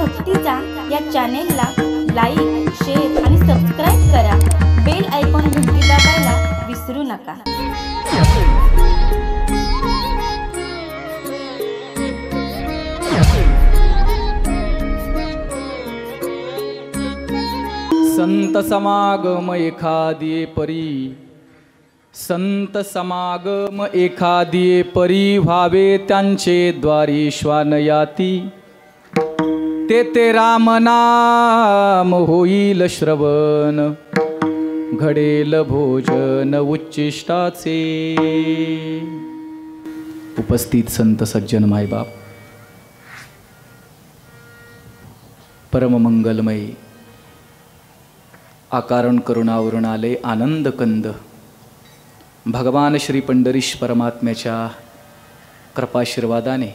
भक्तीचा या चॅनेलला like, share आणि सबस्क्राईब करा. बेल आयकॉन घंटी दाबायला विसरू नका. संत समागम एखादी परी, संत समागम एखादी परी, व्हावे त्यांचे द्वारी श्वानयाती. ते राम नाम होईल श्रवण, घडेल भोजन उच्चिष्टाचे. उपस्थित संत सज्जन मायबाप, परममंगलमय आकारण करुणावरून आले आनंद कंद भगवान श्री पंढरीश परमात्म्याच्या कृपाशीर्वादाने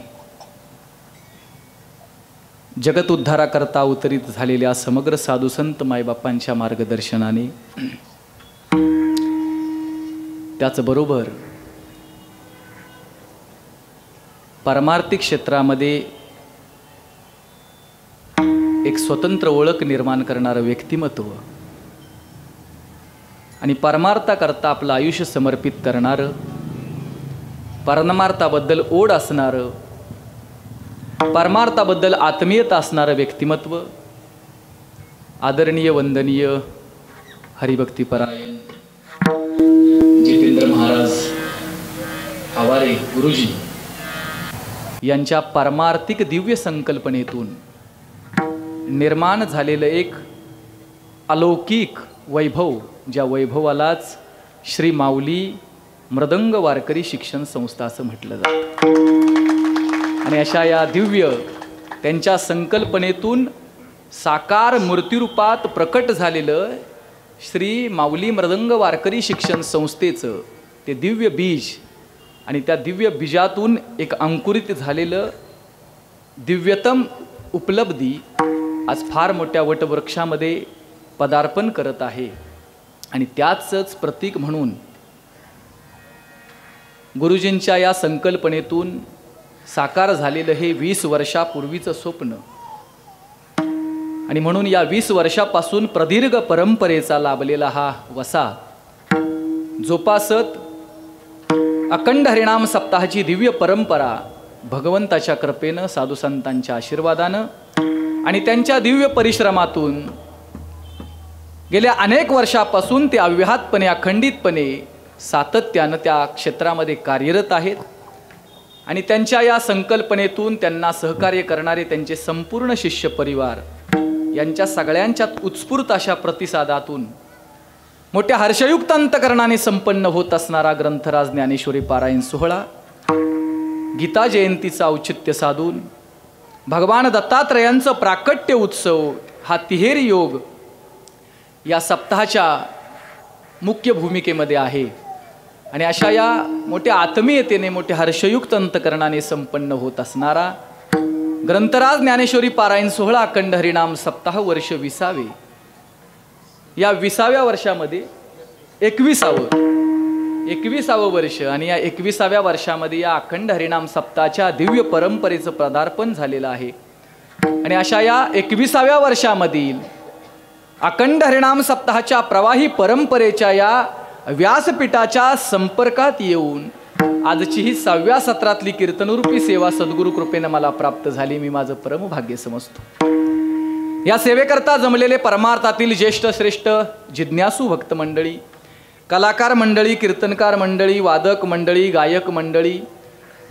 जगत उद्धाराकरता अवतरित झालेल्या समग्र साधू संत मायबापांच्या मार्गदर्शनाने, त्याचबरोबर पारमार्थिक क्षेत्रामध्ये एक स्वतंत्र ओळख निर्माण करणारं व्यक्तिमत्व आणि परमार्थाकरता आपलं आयुष्य समर्पित करणारं, परमार्थाबद्दल ओढ असणारं, परमार्थाबद्दल आत्मीयता असणारं व्यक्तिमत्व, आदरणीय वंदनीय हरिभक्तीपरायण जितेंद्र महाराज आवारे गुरुजी यांच्या परमार्थिक दिव्य संकल्पनेतून निर्माण झालेलं एक अलौकिक वैभव, ज्या वैभवालाच श्री माऊली मृदंग वारकरी शिक्षण संस्था असं म्हटलं जातं. आणि अशा या दिव्य त्यांच्या संकल्पनेतून साकार मूर्तिरूपात प्रकट झालेलं श्री माऊली मृदंग वारकरी शिक्षण संस्थेचं ते दिव्य बीज आणि त्या दिव्य बीजातून एक अंकुरित झालेलं दिव्यतम उपलब्धी आज फार मोठ्या वटवृक्षामध्ये पदार्पण करत आहे. आणि त्याचंच प्रतीक म्हणून गुरुजींच्या या संकल्पनेतून साकार झालेलं हे 20 वर्षापूर्वीचं स्वप्न, आणि म्हणून या 20 वर्षापासून प्रदीर्घ परंपरेचा लाभलेला हा वसा जोपासत अखंड हरिनाम सप्ताहाची दिव्य परंपरा भगवंताच्या कृपेनं, साधुसंतांच्या आशीर्वादानं आणि त्यांच्या दिव्य परिश्रमातून गेल्या अनेक वर्षापासून ते अव्याहतपणे, अखंडितपणे, सातत्यानं त्या क्षेत्रामध्ये कार्यरत आहेत. आणि त्यांच्या या संकल्पनेतून त्यांना सहकार्य करणारे त्यांचे संपूर्ण शिष्य परिवार यांच्या सगळ्यांच्यात उत्स्फूर्त अशा प्रतिसादातून मोठ्या हर्षयुक्त अंतकरणाने संपन्न होत असणारा ग्रंथराज ज्ञानेश्वरी पारायण सोहळा गीता जयंतीचा औचित्य साधून भगवान दत्तात्रयांचं प्राकट्य उत्सव हा तिहेरी योग या सप्ताहाच्या मुख्य भूमिकेमध्ये आहे. आणि अशा या मोठ्या आत्मीयतेने, मोठ्या हर्षयुक्त अंतकरणाने संपन्न होत असणारा ग्रंथराज ज्ञानेश्वरी पारायण सोहळा अखंड हरिनाम सप्ताह वर्ष 20वे. या 20व्या वर्षामध्ये 21वे वर्ष, आणि या 21व्या वर्षामध्ये या अखंड हरिनाम सप्ताहाच्या दिव्य परंपरेचं पदार्पण झालेलं आहे. आणि अशा या 21व्या वर्षामधील अखंड हरिनाम सप्ताहाच्या प्रवाही परंपरेच्या या व्यासपीठाच्या संपर्कात येऊन आजची ही 6व्या सत्रातली कीर्तनरूपी सेवा सद्गुरु कृपेनं मला प्राप्त झाली. मी माझं परम भाग्य समजतो. या सेवेकरता जमलेले परमार्थातील ज्येष्ठ श्रेष्ठ जिज्ञासू भक्त मंडळी, कलाकार मंडळी, कीर्तनकार मंडळी, वादक मंडळी, गायक मंडळी,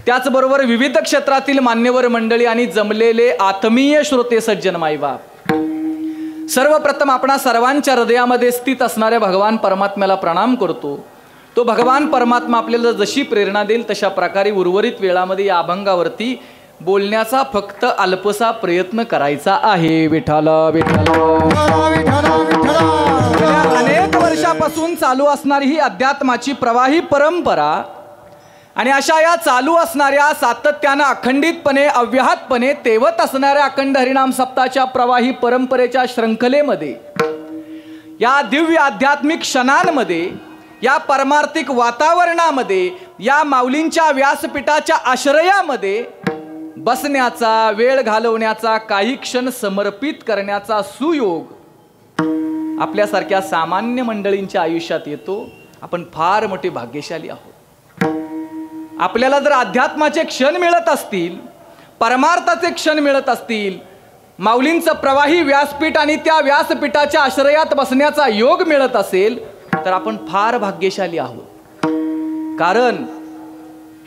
त्याचबरोबर विविध क्षेत्रातील मान्यवर मंडळी आणि जमलेले आत्मीय श्रोते सज्जन मायबाप, सर्वप्रथम आपणा सर्वांच्या हृदयामध्ये स्थित असणाऱ्या भगवान परमात्म्याला प्रणाम करतो. तो भगवान परमात्मा आपल्याला जशी प्रेरणा देईल तशा प्रकारे उर्वरित वेळामध्ये या अभंगावरती बोलण्याचा फक्त अल्पसा प्रयत्न करायचा आहे. विठ्ठला विठ्ठला अनेक वर्षापासून चालू असणारी ही अध्यात्माची प्रवाही परंपरा आणि अशा या चालू असणाऱ्या सातत्यानं अखंडितपणे अव्याहतपणे तेवत असणाऱ्या अखंड हरिनाम सप्ताहाच्या प्रवाही परंपरेच्या शृंखलेमध्ये या दिव्य आध्यात्मिक क्षणांमध्ये, या परमार्थिक वातावरणामध्ये, या माऊलींच्या व्यासपीठाच्या आश्रयामध्ये बसण्याचा, वेळ घालवण्याचा, काही क्षण समर्पित करण्याचा सुयोग आपल्यासारख्या सामान्य मंडळींच्या आयुष्यात येतो. आपण फार मोठे भाग्यशाली आहोत. आपल्याला जर अध्यात्माचे क्षण मिळत असतील, परमार्थाचे क्षण मिळत असतील, माऊलींचं प्रवाही व्यासपीठ आणि त्या व्यासपीठाच्या आश्रयात बसण्याचा योग मिळत असेल तर आपण फार भाग्यशाली आहोत. कारण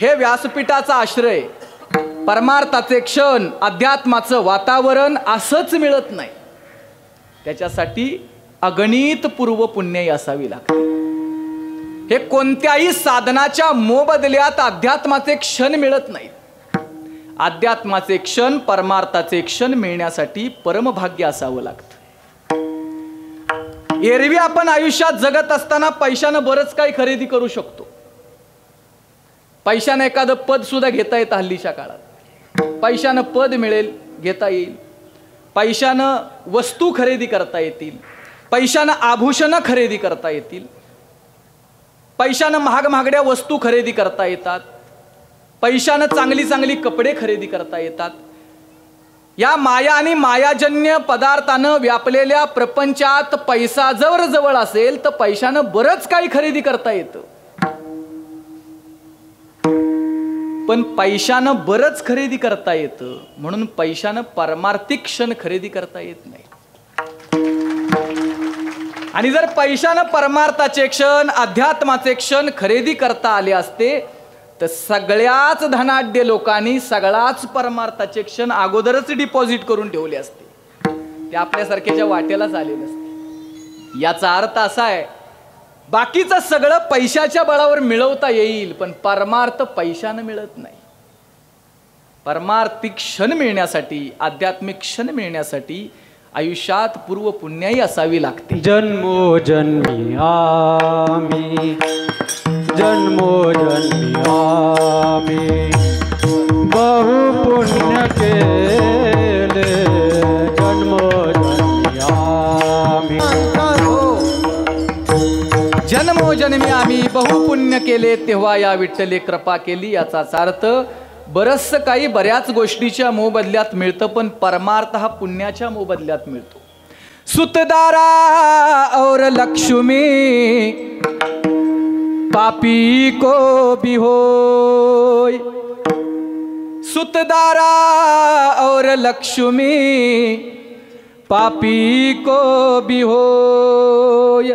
हे व्यासपीठाचा आश्रय, परमार्थाचे क्षण, अध्यात्माचं वातावरण असंच मिळत नाही. त्याच्यासाठी अगणित पूर्व पुण्यही असावी लागते. हे कोणत्याही साधनाच्या मोबदल्यात अध्यात्माचे क्षण मिळत नाहीत. अध्यात्माचे क्षण, परमार्थाचे क्षण मिळण्यासाठी परमभाग्य असावं लागतं. एरवी आपण आयुष्यात जगत असताना पैशानं बरंच काही खरेदी करू शकतो. पैशानं एखादं पद सुद्धा घेता येतं हल्लीच्या काळात. पैशानं पद मिळेल, घेता येईल. पैशानं वस्तू खरेदी करता येतील. पैशानं आभूषणं खरेदी करता येतील. पैशानं महागड्या वस्तू खरेदी करता येतात. पैशानं चांगली कपडे खरेदी करता येतात. या माया आणि मायाजन्य पदार्थानं व्यापलेल्या प्रपंचात पैसा जवळ असेल तर पैशानं बरंच काही खरेदी करता येतं. पण पैशानं बरंच खरेदी करता येतं म्हणून पैशानं परमार्थिक क्षण खरेदी करता येत नाही. आणि जर पैशानं परमार्थाचे क्षण, अध्यात्माचे क्षण खरेदी करता आले असते तर सगळ्याच धनाढ्य लोकांनी सगळाच परमार्थाचे क्षण अगोदरच डिपॉझिट करून ठेवले असते. ते आपल्यासारख्याच्या वाट्यालाच आले नसते. याचा अर्थ असा आहे, बाकीचं सगळं पैशाच्या बळावर मिळवता येईल पण परमार्थ पैशानं मिळत नाही. परमार्थिक क्षण मिळण्यासाठी, आध्यात्मिक क्षण मिळण्यासाठी आयुष्यात पूर्व पुण्याई असावी लागते. जन्मोजन्मी आम्ही, जन्मोजन्मी आम्ही बहु पुण्य केले, जन्मोजन्मी आम्ही. जन्मोजन्मी आम्ही बहुपुण्य केले तेव्हा या विठ्ठले कृपा केली. याचाच अर्थ बरंचसं काही बऱ्याच गोष्टीच्या मोबदल्यात मिळतं पण परमार्थ हा पुण्याच्या मोबदल्यात मिळतो. सुतदारा और लक्ष्मी पापी को भी होय. सुतदारा और लक्ष्मी पापी को भी होय.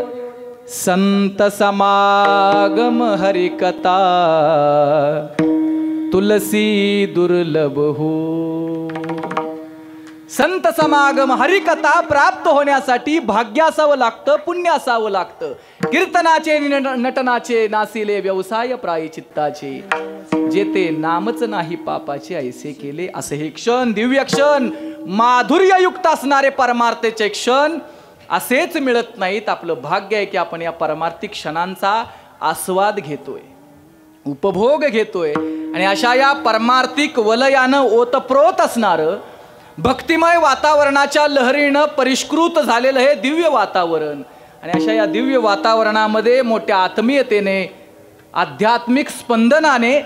संत समागम हरि कथा तुलसी दुर्लभ हो. संत समागम हरिकथा प्राप्त होण्यासाठी भाग्य असावं लागतं, पुण्य असावं लागतं. कीर्तनाचे नटनाचे नासिले व्यवसाय प्रायचित्ताचे, जेते नामच नाही पापाचे ऐसे केले. असे हे क्षण, दिव्य क्षण, माधुर्ययुक्त असणारे परमार्थाचे क्षण असेच मिळत नाहीत. आपलं भाग्य आहे की आपण या परमार्थिक क्षणांचा आस्वाद घेतोय, उपभोग घेतोय. आणि अशा या परमार्थिक वलयानं ओतप्रोत असणारं भक्तिमय वातावरणाच्या लहरीनं परिष्कृत झालेलं हे दिव्य वातावरण. आणि अशा या दिव्य वातावरणामध्ये मोठ्या आत्मीयतेने, आध्यात्मिक स्पंदनाने,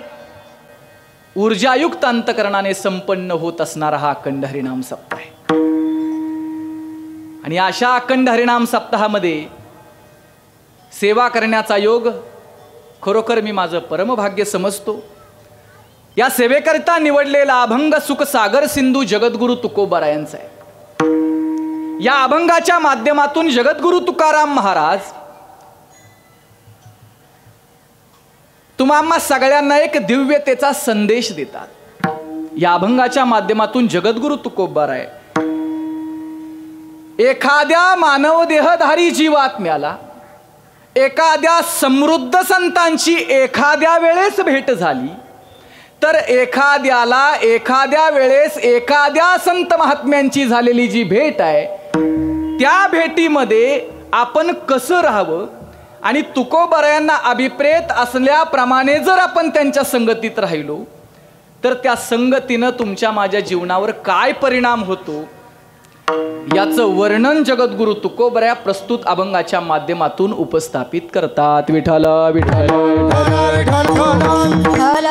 ऊर्जायुक्त अंतकरणाने संपन्न होत असणारा हा अखंड हरिनाम सप्ताह आहे. आणि अशा अखंड हरिनाम सप्ताहामध्ये सेवा करण्याचा योग खरोखर मी माझं परमभाग्य समजतो. या सेवेकरिता निवडलेला अभंग सुख सागर सिंधू जगद्गुरु तुकोबारायांचा आहे. या अभंगाच्या माध्यमातून जगद्गुरु तुकाराम महाराज तुम्हा सगळ्यांना एक दिव्यतेचा संदेश देतात. या अभंगाच्या माध्यमातून जगद्गुरु तुकोबाराय एखाद्या मानव देहधारी जीवात्म्याला एखाद्या समृद्ध संतांची एखाद्या वेळेस भेट झाली तर एखाद्याला एखाद्या वेळेस एखाद्या संत महात्म्यांची झालेली जी भेट आहे त्या भेटीमध्ये आपण कसं राहावं आणि तुकोबारायांना अभिप्रेत असल्याप्रमाणे जर आपण त्यांच्या संगतीत राहिलो तर त्या संगतीनं तुमच्या माझ्या जीवनावर काय परिणाम होतो याचं वर्णन जगद्गुरु तुकोबाराया प्रस्तुत अभंगाच्या माध्यमातून उपस्थापित करतात. विठ्ठल विठ्ठल विठ्ठल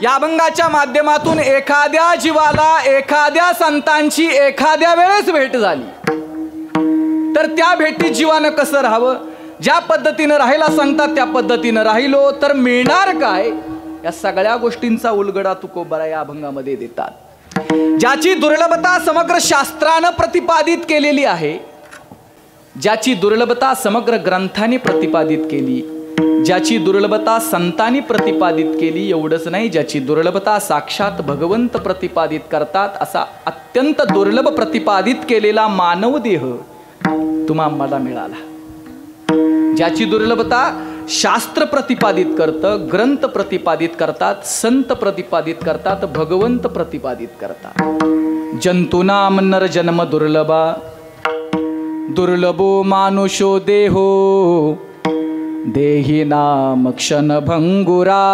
या अभंगाच्या माध्यमातून एखाद्या जीवाला एखाद्या संतांची एखाद्या वेळेस भेट झाली तर त्या भेटीत जीवानं कसं राहावं, ज्या पद्धतीनं राहायला सांगतात त्या पद्धतीनं राहिलो तर मिळणार काय, या सगळ्या गोष्टींचा उलगडा तुकोबरा या अभंगामध्ये देतात. ज्याची दुर्लभता समग्र शास्त्रानं प्रतिपादित केलेली आहे, ज्याची दुर्लभता समग्र ग्रंथाने प्रतिपादित केली, ज्याची दुर्लभता संतांनी प्रतिपादित केली, एवढंच नाही ज्याची दुर्लभता साक्षात भगवंत प्रतिपादित करतात, असा अत्यंत दुर्लभ प्रतिपादित केलेला मानव देह तुम्हा मला मिळाला. ज्याची दुर्लभता शास्त्र प्रतिपादित करतं, ग्रंथ प्रतिपादित करतात, संत प्रतिपादित करतात, भगवंत प्रतिपादित करतात. जंतूनाम नर जन्म दुर्लभा दुर्लभो मानुषो देहो देही नाम क्षण भंगुरा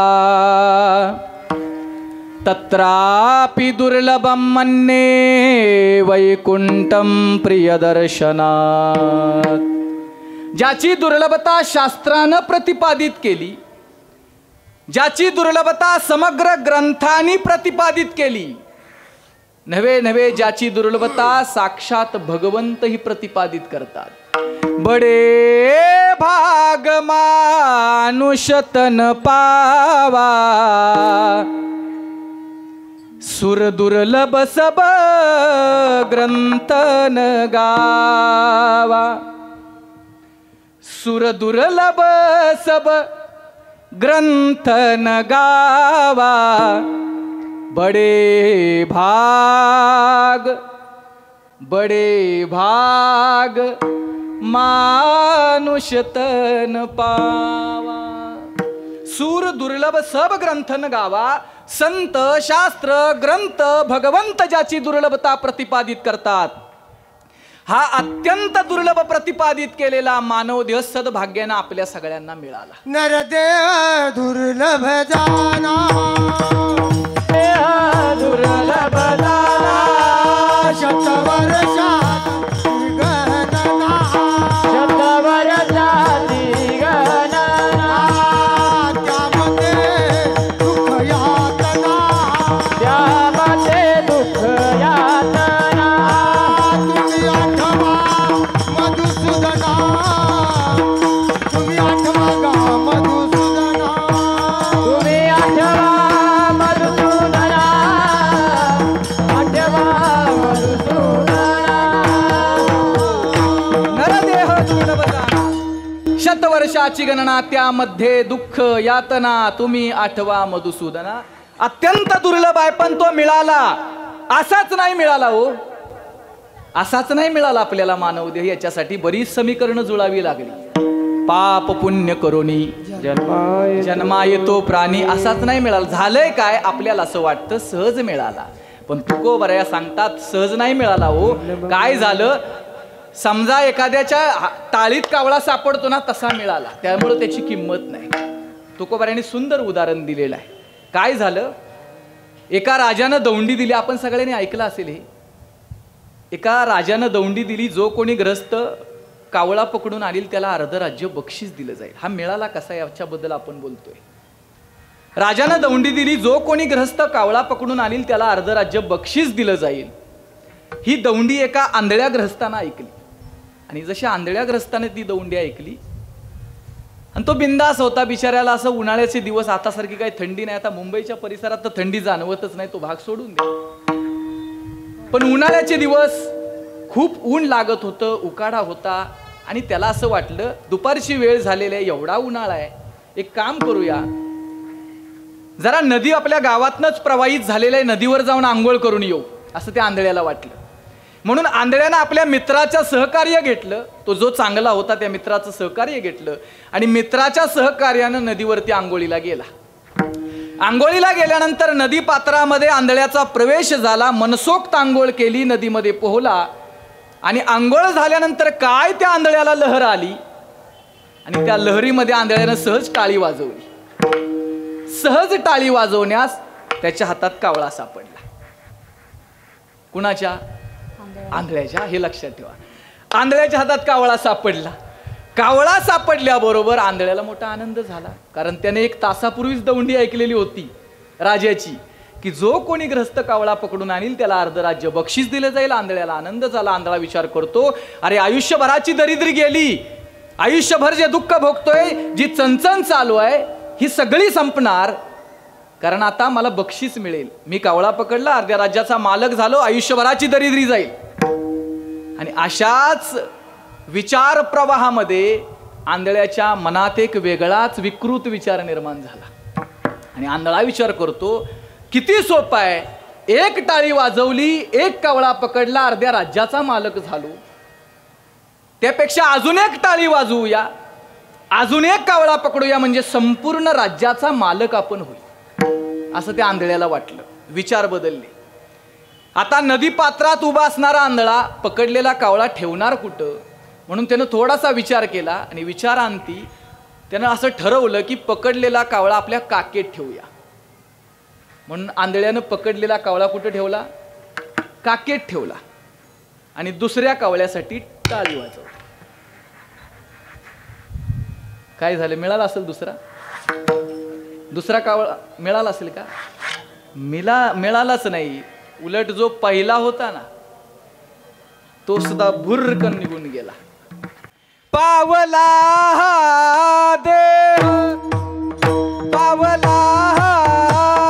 तत्रापि दुर्लभम मन्ये वैकुंठम प्रियदर्शनात. ज्याची दुर्लभता शास्त्रानं प्रतिपादित केली, ज्याची दुर्लभता समग्र ग्रंथांनी प्रतिपादित केली, नव्हे नव्हे ज्याची दुर्लभता साक्षात भगवंत ही प्रतिपादित करतात. बडे भाग मानुष तन पावा सुर दुर्लभ सब ग्रंथन गावा. सुर दुर्लभ सब ग्रंथन गावा बड़े भाग मानुष तन पावा. सूर दुर्लभ सब ग्रंथन गावा. संत शास्त्र ग्रंथ भगवंत ज्याची दुर्लभता प्रतिपादित करतात, हा अत्यंत दुर्लभ प्रतिपादित केलेला मानव देह सद्भाग्यानं आपल्या सगळ्यांना मिळाला. नरदेह दुर्लभ जाना दुर्लभ जाना शतवर्षात गणना शतवर्षाती गणना त्यामध्ये दुःख यातना तुम्ही आठवा मधुसूदना तुम्ही आठवा गा मधुसूदना तुम्ही आठवा मधुसूदना आठवा मधुसूदना. नरदेह दुर्लभ जाना शतवर्षाची गणना त्यामध्ये दुःख यातना तुम्ही आठवा मधुसूदना. अत्यंत दुर्लभ आहे पण तो मिळाला. असाच नाही मिळाला हो, असाच नाही मिळाला आपल्याला मानव देह. याच्यासाठी बरीच समीकरणं जुळावी लागली. पाप पुण्य करोनी जन्मा येतो प्राणी, असाच नाही मिळाला. झालंय काय, आपल्याला असं वाटतं सहज मिळाला, पण तुकोबराया सांगतात सहज नाही मिळाला हो. काय झालं, समजा एखाद्याच्या टाळीत कावळा सापडतो ना, तसा मिळाला, त्यामुळे त्याची किंमत नाही. तुकोबरायांनी सुंदर उदाहरण दिलेलं आहे. काय झालं, एका राजानं दौंडी दिली. आपण सगळ्यांनी ऐकलं असेल हे. एका राजानं दौंडी दिली, जो कोणी ग्रस्त कावळा पकडून आणील त्याला अर्ध राज्य बक्षीस दिलं जाईल. हा मिळाला कसा याच्याबद्दल आपण बोलतोय. राजानं दौंडी दिली, जो कोणी ग्रस्त कावळा पकडून आणील त्याला अर्ध राज्य बक्षीस दिलं जाईल. ही दौंडी एका आंधळ्या ग्रस्तानं ऐकली, आणि जशी आंधळ्या ग्रस्ताने ती दौंडी ऐकली, आणि तो बिंदास होता बिचाऱ्याला. असं उन्हाळ्याचे दिवस, आता सारखी काही थंडी नाही, आता मुंबईच्या परिसरात तर थंडी जाणवतच नाही, तो भाग सोडून दे. पण उन्हाळ्याचे दिवस खूप ऊन लागत होतं, उकाडा होता, आणि त्याला असं वाटलं दुपारची वेळ झालेली आहे, एवढा उन्हाळा आहे, एक काम करूया, जरा नदी आपल्या गावातनच प्रवाहित झालेल्या आहे, नदीवर जाऊन आंघोळ करून येऊ, असं त्या आंधळ्याला वाटलं. म्हणून आंधळ्यानं आपल्या मित्राचं सहकार्य घेतलं. तो जो चांगला होता त्या मित्राचं सहकार्य घेतलं, आणि मित्राच्या सहकार्यानं नदीवरती आंघोळीला गेला. आंघोळीला गेल्यानंतर नदी पात्रामध्ये आंधळ्याचा प्रवेश झाला. मनसोक्त आंघोळ केली, नदीमध्ये पोहला, आणि आंघोळ झाल्यानंतर काय त्या आंधळ्याला लहर आली, आणि त्या लहरीमध्ये आंधळ्यानं सहज टाळी वाजवली. सहज टाळी वाजवण्यास त्याच्या हातात कावळा सापडला. कुणाच्या? आंधळ्याच्या. हे लक्षात ठेवा, आंधळ्याच्या हातात कावळा सापडला. कावळा सापडल्याबरोबर आंधळ्याला मोठा आनंद झाला, कारण त्याने 1 तासापूर्वीच दौंडी ऐकलेली होती. राजाची की जो कोणी ग्रस्त कावळा पकडून आणील त्याला अर्ध राज्य बक्षीस दिलं जाईल. आंधळ्याला आनंद झाला. आंधळा विचार करतो, अरे आयुष्यभराची दरिद्री गेली, आयुष्यभर जे दुःख भोगतोय, जी चणचण चालू आहे ही सगळी संपणार, कारण आता मला बक्षीस मिळेल. मी कावळा पकडला, अर्ध्या राज्याचा मालक झालो, आयुष्यभराची दरिद्री जाईल. आणि अशाच विचार प्रवाहामध्ये आंधळ्याच्या मनात एक वेगळाच विकृत विचार निर्माण झाला. आणि आंधळा विचार करतो, किती सोपं आहे, एक टाळी वाजवली, एक कावळा पकडला, अर्ध्या राज्याचा मालक झालो. त्यापेक्षा अजून एक टाळी वाजवूया, अजून एक कावळा पकडूया, म्हणजे संपूर्ण राज्याचा मालक आपण होईल, असं त्या आंधळ्याला वाटलं. विचार बदलले. आता नदी पात्रात उभा असणारा आंधळा पकडलेला कावळा ठेवणार कुठं, म्हणून त्यानं थोडासा विचार केला. आणि विचारांती त्यानं असं ठरवलं की पकडलेला कावळा आपल्या काकेत ठेवूया. म्हणून आंधळ्यानं पकडलेला कावळा कुठं ठेवला? काकेत ठेवला. आणि दुसऱ्या कावळ्यासाठी टाळी वाजवली. काय झालं? मिळाला असेल दुसरा कावळा मिळाला असेल का? मिळालाच नाही. उलट जो पहिला होता ना तो सुद्धा भुर्रकन निघून गेला. पावला देह, पावला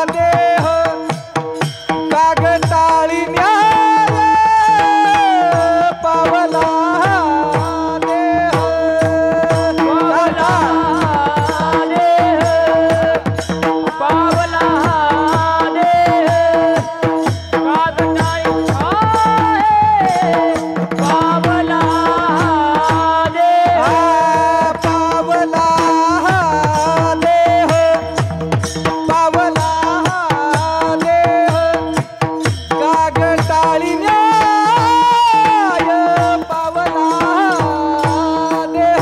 देह, कागटाळी न्याय, पावला देह, पावला देह, कागटाळी पावला देह, पावला देह, पावला देह, कागटाळी न्याय, पावला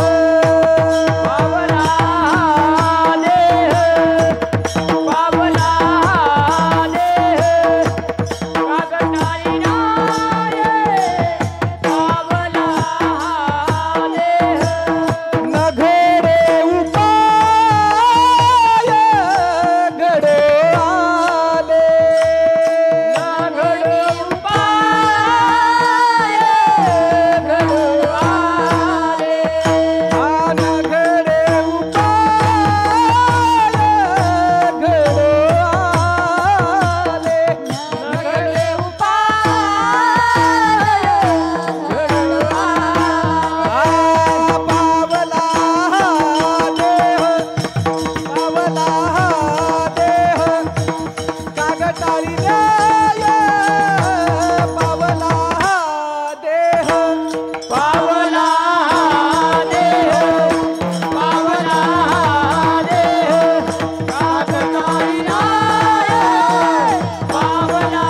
देह, पावला देह, पावला देह, कागटाळी न्याय, पावला देह, नघडे उपाय घडे आले, घडू पाय घडू आले, नघडे उपाय घडे आले, घडे उपाय घडू आले, पावला देह, पावला देह, कागटाळी न्याय, पावला देह, पावला देह, पावला देह, कागटाळी न्याय, पावला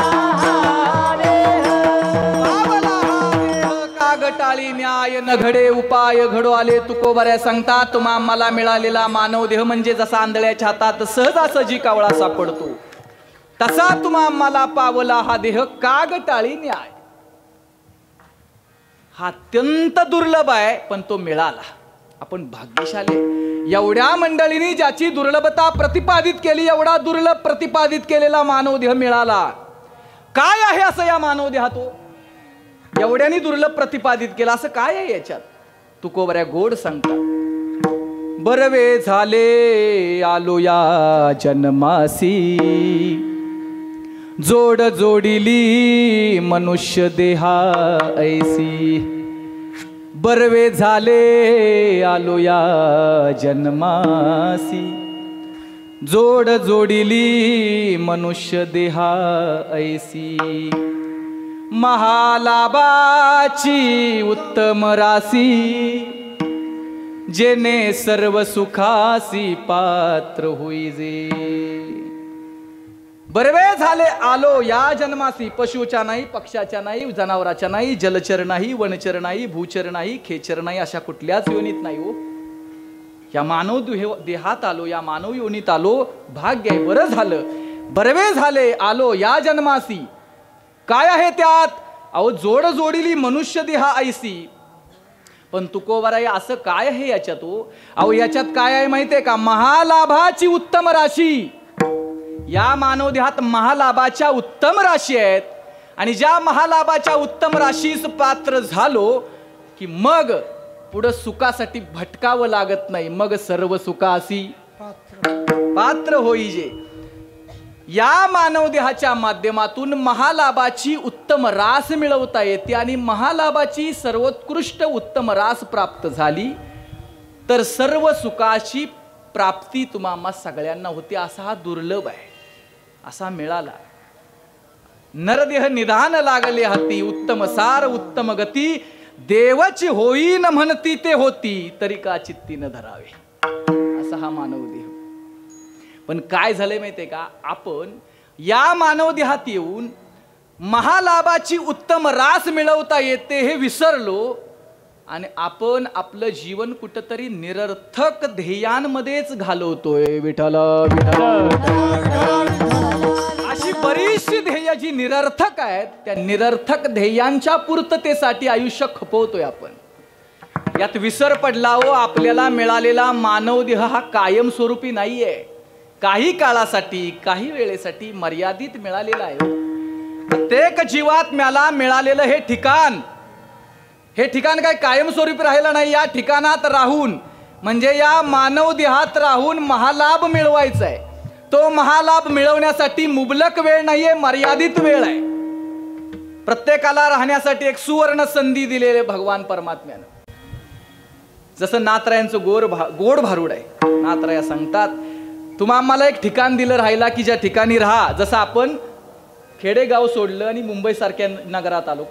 देह, पावला देह, कागटाळी न्याय, नघडे उपाय घडो आले. तुकोबऱ्या सांगतात, तुम्हा मला मिळालेला मानव देह म्हणजे जसा आंधळ्याच्या हातात सहजासहजी कावळा सापडतो, तसा तुम्हा मला पावला हा देह कागटाळी न्याय. हा अत्यंत दुर्लभ आहे, पण तो मिळाला. आपण भाग्यशाली. एवढ्या मंडळींनी ज्याची दुर्लभता प्रतिपादित केली, एवढा दुर्लभ प्रतिपादित केलेला मानव देह मिळाला. काय आहे असं या मानव देहातो? एवढ्यानी दुर्लभ प्रतिपादित केला, असं काय आहे याच्यात? तुकोबऱ्या गोड सांगतात, बरवे झाले आलो या जन्मासी, जोड जोडिली मनुष्य देहा ऐसी. बरवे झाले आलो या जन्मासी, जोड जोडिली मनुष्य देहा ऐसी. महालाभाची उत्तम राशी, जेने सर्व सुखासी पात्र होईजे. बरवे झाले आलो या जन्मासी, पशुच्या नाही, पक्षाच्या नाही, जनावराच्या नाही, जलचर नाही, वनचर नाही, भूचर नाही, खेचर नाही, अशा कुठल्याच योनीत नाही हो. या मानव देहात आलो, या मानव योनीत आलो, भाग्य आहे, बरं झालं. बरवे झाले आलो या जन्मासी. काय आहे त्यात? अहो, जोड जोडिली मनुष्य देहा ऐसी. पण तुकोबराय असं काय आहे याच्यात हो? अहो, याच्यात काय आहे माहितीये का? महालाभाची उत्तम राशी. या मानवदेहात महालाभाच्या उत्तम राशी आहेत आणि ज्या महालाभाच्या उत्तम राशीस पात्र झालो की मग पुढं सुखासाठी भटकावं लागत नाही, मग सर्व सुखासी पात्र होईजे. या मानवदेहाच्या माध्यमातून महालाभाची उत्तम रास मिळवता येते आणि महालाभाची सर्वोत्कृष्ट उत्तम रास प्राप्त झाली तर सर्व सुखाची प्राप्ती तुम्हा सगळ्यांना होती. असा हा दुर्लभ आहे, असा मिळाला. नरदेह निधान लागले हाती, उत्तम सार उत्तम गती, देवची होईन म्हणती ते होती, तरी का चित्ती न धरावे. असा हा मानवदेह. पण काय झालंय माहितीये का, आपण या मानवदेहात येऊन महालाभाची उत्तम रास मिळवता येते हे विसरलो आणि आपण आपलं जीवन कुठंतरी निरर्थक ध्येयांमध्येच घालवतोय. विठ्ठल अशी बरीचशी ध्येय जी निरर्थक आहेत, त्या निरर्थक ध्येयांच्या पूर्ततेसाठी आयुष्य खपवतोय आपण. यात विसर पडला हो, आपल्याला मिळालेला मानवदेह हा कायमस्वरूपी नाहीये, काही काळासाठी काही वेळेसाठी मर्यादित मिळालेला आहे. प्रत्येक जीवात्म्याला मिळालेलं हे ठिकाण काय कायमस्वरूपी राहिलं नाही. या ठिकाणात राहून म्हणजे या मानवदेहात राहून महालाभ मिळवायचा आहे. तो महालाभ मिळवण्यासाठी मुबलक वेळ नाहीये, मर्यादित वेळ आहे. प्रत्येकाला राहण्यासाठी एक सुवर्ण संधी दिलेले भगवान परमात्म्यानं. जसं नाथरायांचं गोड भारूड आहे. नाथराया सांगतात, तुम्हा आम्हाला एक ठिकाण दिलं राहिला की ज्या ठिकाणी राहा. जसं आपण खेडेगाव सोडलं आणि मुंबई सारख्या नगरात आलो.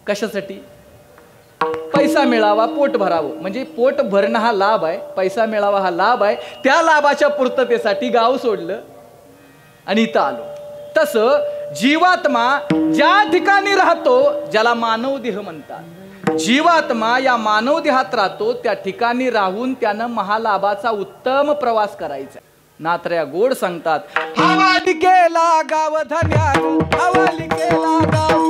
कशासाठी? पैसा मिळावा, पोट भरावं. म्हणजे पोट भरणं हा लाभ आहे, पैसा मिळावा हा लाभ आहे. त्या लाभाच्या पूर्ततेसाठी गाव सोडलं आणि इथं आलो. तसं जीवात्मा ज्या ठिकाणी राहतो, ज्याला मानवदेह म्हणतात, जीवात्मा या मानवदेहात राहतो, त्या ठिकाणी राहून त्यानं महालाभाचा उत्तम प्रवास करायचा. नाथराया गोड सांगतात, हवाली केला गाव धन्यान, हवाली केला गाव,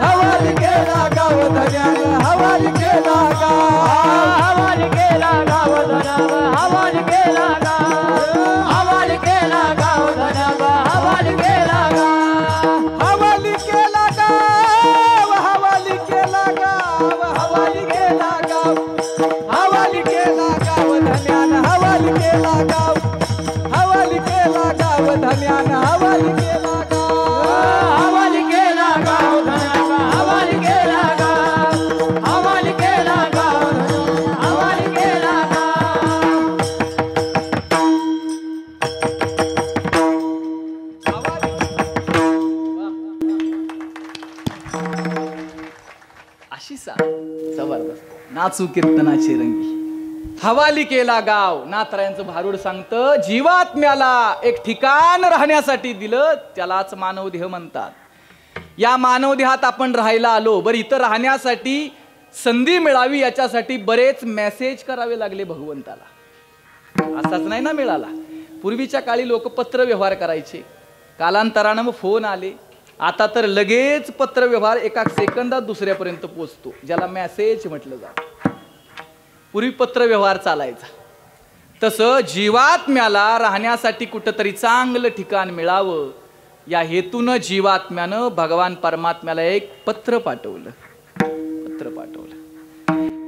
हवाली केला गाव धन्यान, हवाली केला गाव, हवाली केला गाव धनाब, हवाली केला गाव, हवाली केला गाव धनाब, हवाली केला गाव, हवाली केला गाव, हवाली केला गाव, हवाली केला गाव, हवाली केला गाव धन्यान, हवाली केला गाव, हवाली केला गाव धन्यान, हवाली केला गाव, हवाली केला गाव धनाब, हवाली केला गाव, हवाली केला गाव धनाब, हवाली केला गाव. अशी सा जबरदस्त नाचू कीर्तनाची रंगी. हवाली केला गाव. नाथरायांचं भारूड सांगतं, जीवात्म्याला एक ठिकाण राहण्यासाठी दिलं, त्यालाच मानवदेह म्हणतात. या मानवदेहात आपण राहायला आलो. बरं, इथं राहण्यासाठी संधी मिळावी याच्यासाठी बरेच मेसेज करावे लागले भगवंताला. असाच नाही ना मिळाला. पूर्वीच्या काळी लोक पत्र व्यवहार करायचे, कालांतरानं मग फोन आले. आता तर लगेच पत्र व्यवहार एका सेकंदात दुसऱ्यापर्यंत पोहोचतो, ज्याला मेसेज म्हटलं जातं. पूर्वी पत्र व्यवहार चालायचा. तसं जीवात्म्याला राहण्यासाठी कुठंतरी चांगलं ठिकाण मिळावं या हेतून जीवात्म्यानं भगवान परमात्म्याला एक पत्र पाठवलं.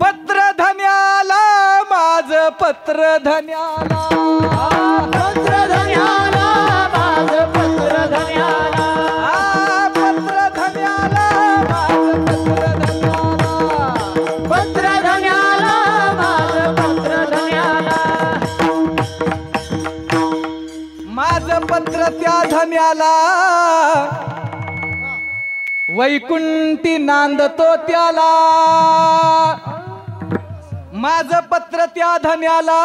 पत्र धन्याला माझ पत्र धन्याला, पत्र धन्याला माझ पत्र धन्याला, पत्र धन्याला माझ पत्र धन्याला, पत्र धन्याला माझ पत्र धन्याला, माझ पत्र त्या धन्याला, वैकुंठी नांदतो त्याला. माझं पत्र त्या धन्याला.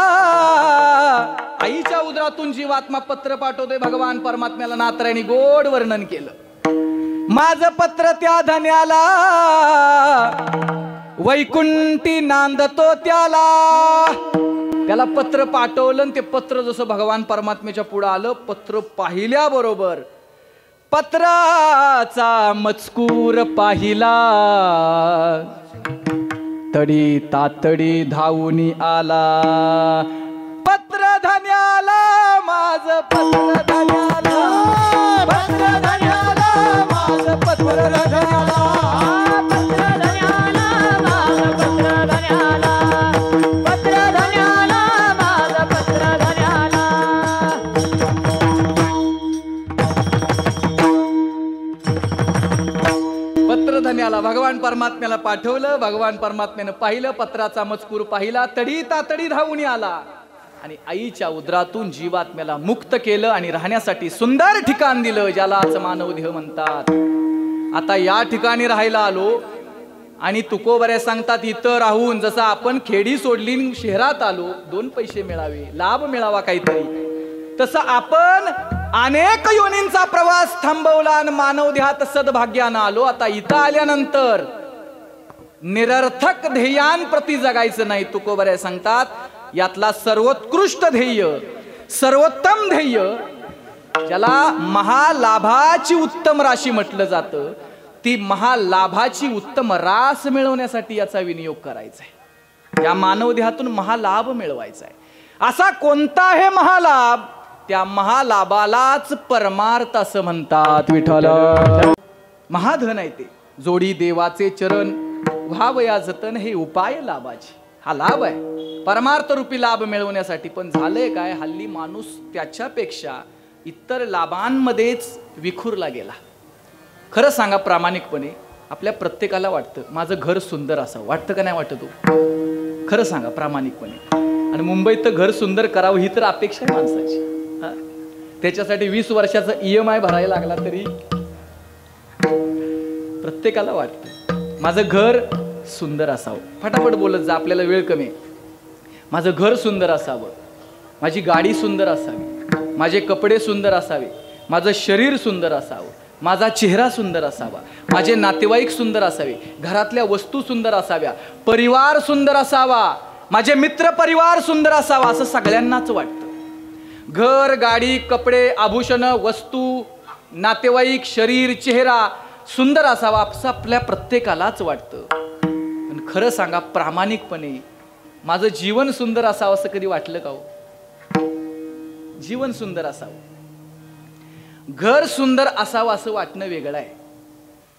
आईच्या उदरातून जीवात्मा पत्र पाठवतोय भगवान परमात्म्याला. नाथरायांनी गोड वर्णन केलं. माझं पत्र त्या धन्याला, वैकुंठी नांदतो त्याला. त्याला पत्र पाठवलं आणि ते पत्र जसं भगवान परमात्म्याच्या पुढे आलं, पत्र पाहिल्याबरोबर पत्राचा मजकूर पाहिला, तडी तातडी धावून आला. पत्र धन्याला माझ पत्र धन्याला, पत्र धन्याला माझ पत्र धन्याला, पत्र धन्याला माझ पत्र धन्याला, पत्र धन्याला माझ पत्र धन्याला. पत्र धन्याला भगवान परमात्म्याला पाठवलं. भगवान परमात्म्यानं पाहिलं, पत्राचा मजकूर पाहिला, तडी तातडी धावून आला आणि आईच्या उदरातून जीवात्म्याला मुक्त केलं आणि राहण्यासाठी सुंदर ठिकाण दिलं, ज्यालाच मानवदेह म्हणतात. आता या ठिकाणी राहायला आलो आणि तुकोबऱ्या सांगतात इथं राहून जसं आपण खेडी सोडली शहरात आलो, 2 पैसे मिळावे, लाभ मिळावा काहीतरी, तसं आपण अनेक योनींचा प्रवास थांबवला आणि मानवदेहात सद्भाग्यानं आलो. आता इथं आल्यानंतर निरर्थक ध्येयांप्रती जगायचं नाही. तुकोबऱ्या सांगतात यातला सर्वोत्कृष्ट ध्येय, सर्वोत्तम ध्येय, ज्याला महालाभाची उत्तम राशी म्हटलं जातं, ती महालाभाची उत्तम रास मिळवण्यासाठी याचा विनियोग करायचा आहे. या मानवदेहातून महालाभ मिळवायचा आहे. असा कोणता आहे महालाभ? त्या महालाभालाच परमार्थ असं म्हणतात. विठ्ठल महाधन आहे ते, जोडी देवाचे चरण व्हावया जतन, हे उपाय लाभाचे. हा लाभ आहे परमार्थ रूपी लाभ मिळवण्यासाठी. पण झालंय काय, हल्ली माणूस त्याच्यापेक्षा इतर लाभांमध्येच विखुरला गेला. खरं सांगा प्रामाणिकपणे, आपल्या प्रत्येकाला वाटतं माझं घर सुंदर असावं, वाटतं का नाही वाटत? खरं सांगा प्रामाणिकपणे. आणि मुंबईत तर घर सुंदर करावं ही तर अपेक्षा आहे माणसाची. त्याच्यासाठी 20 वर्षाचा EMI भरायला लागला तरी प्रत्येकाला वाटतं माझं घर सुंदर असावं. फटाफट बोलत जा, आपल्याला वेळ कमी आहे. माझं घर सुंदर असावं, माझी गाडी सुंदर असावी, माझे कपडे सुंदर असावे, माझं शरीर सुंदर असावं, माझा चेहरा सुंदर असावा, माझे नातेवाईक सुंदर असावे, घरातल्या वस्तू सुंदर असाव्या, परिवार सुंदर असावा, माझे मित्र परिवार सुंदर असावा, असं सगळ्यांनाच वाटतं. घर, गाडी, कपडे, आभूषण, वस्तू, नातेवाईक, शरीर, चेहरा सुंदर असावा असं आपल्या प्रत्येकालाच वाटतं. पण खरं सांगा प्रामाणिकपणे, माझं जीवन सुंदर असावं असं कधी वाटलं का हो? जीवन सुंदर असावं, घर सुंदर असावं असं वाटणं वेगळं आहे,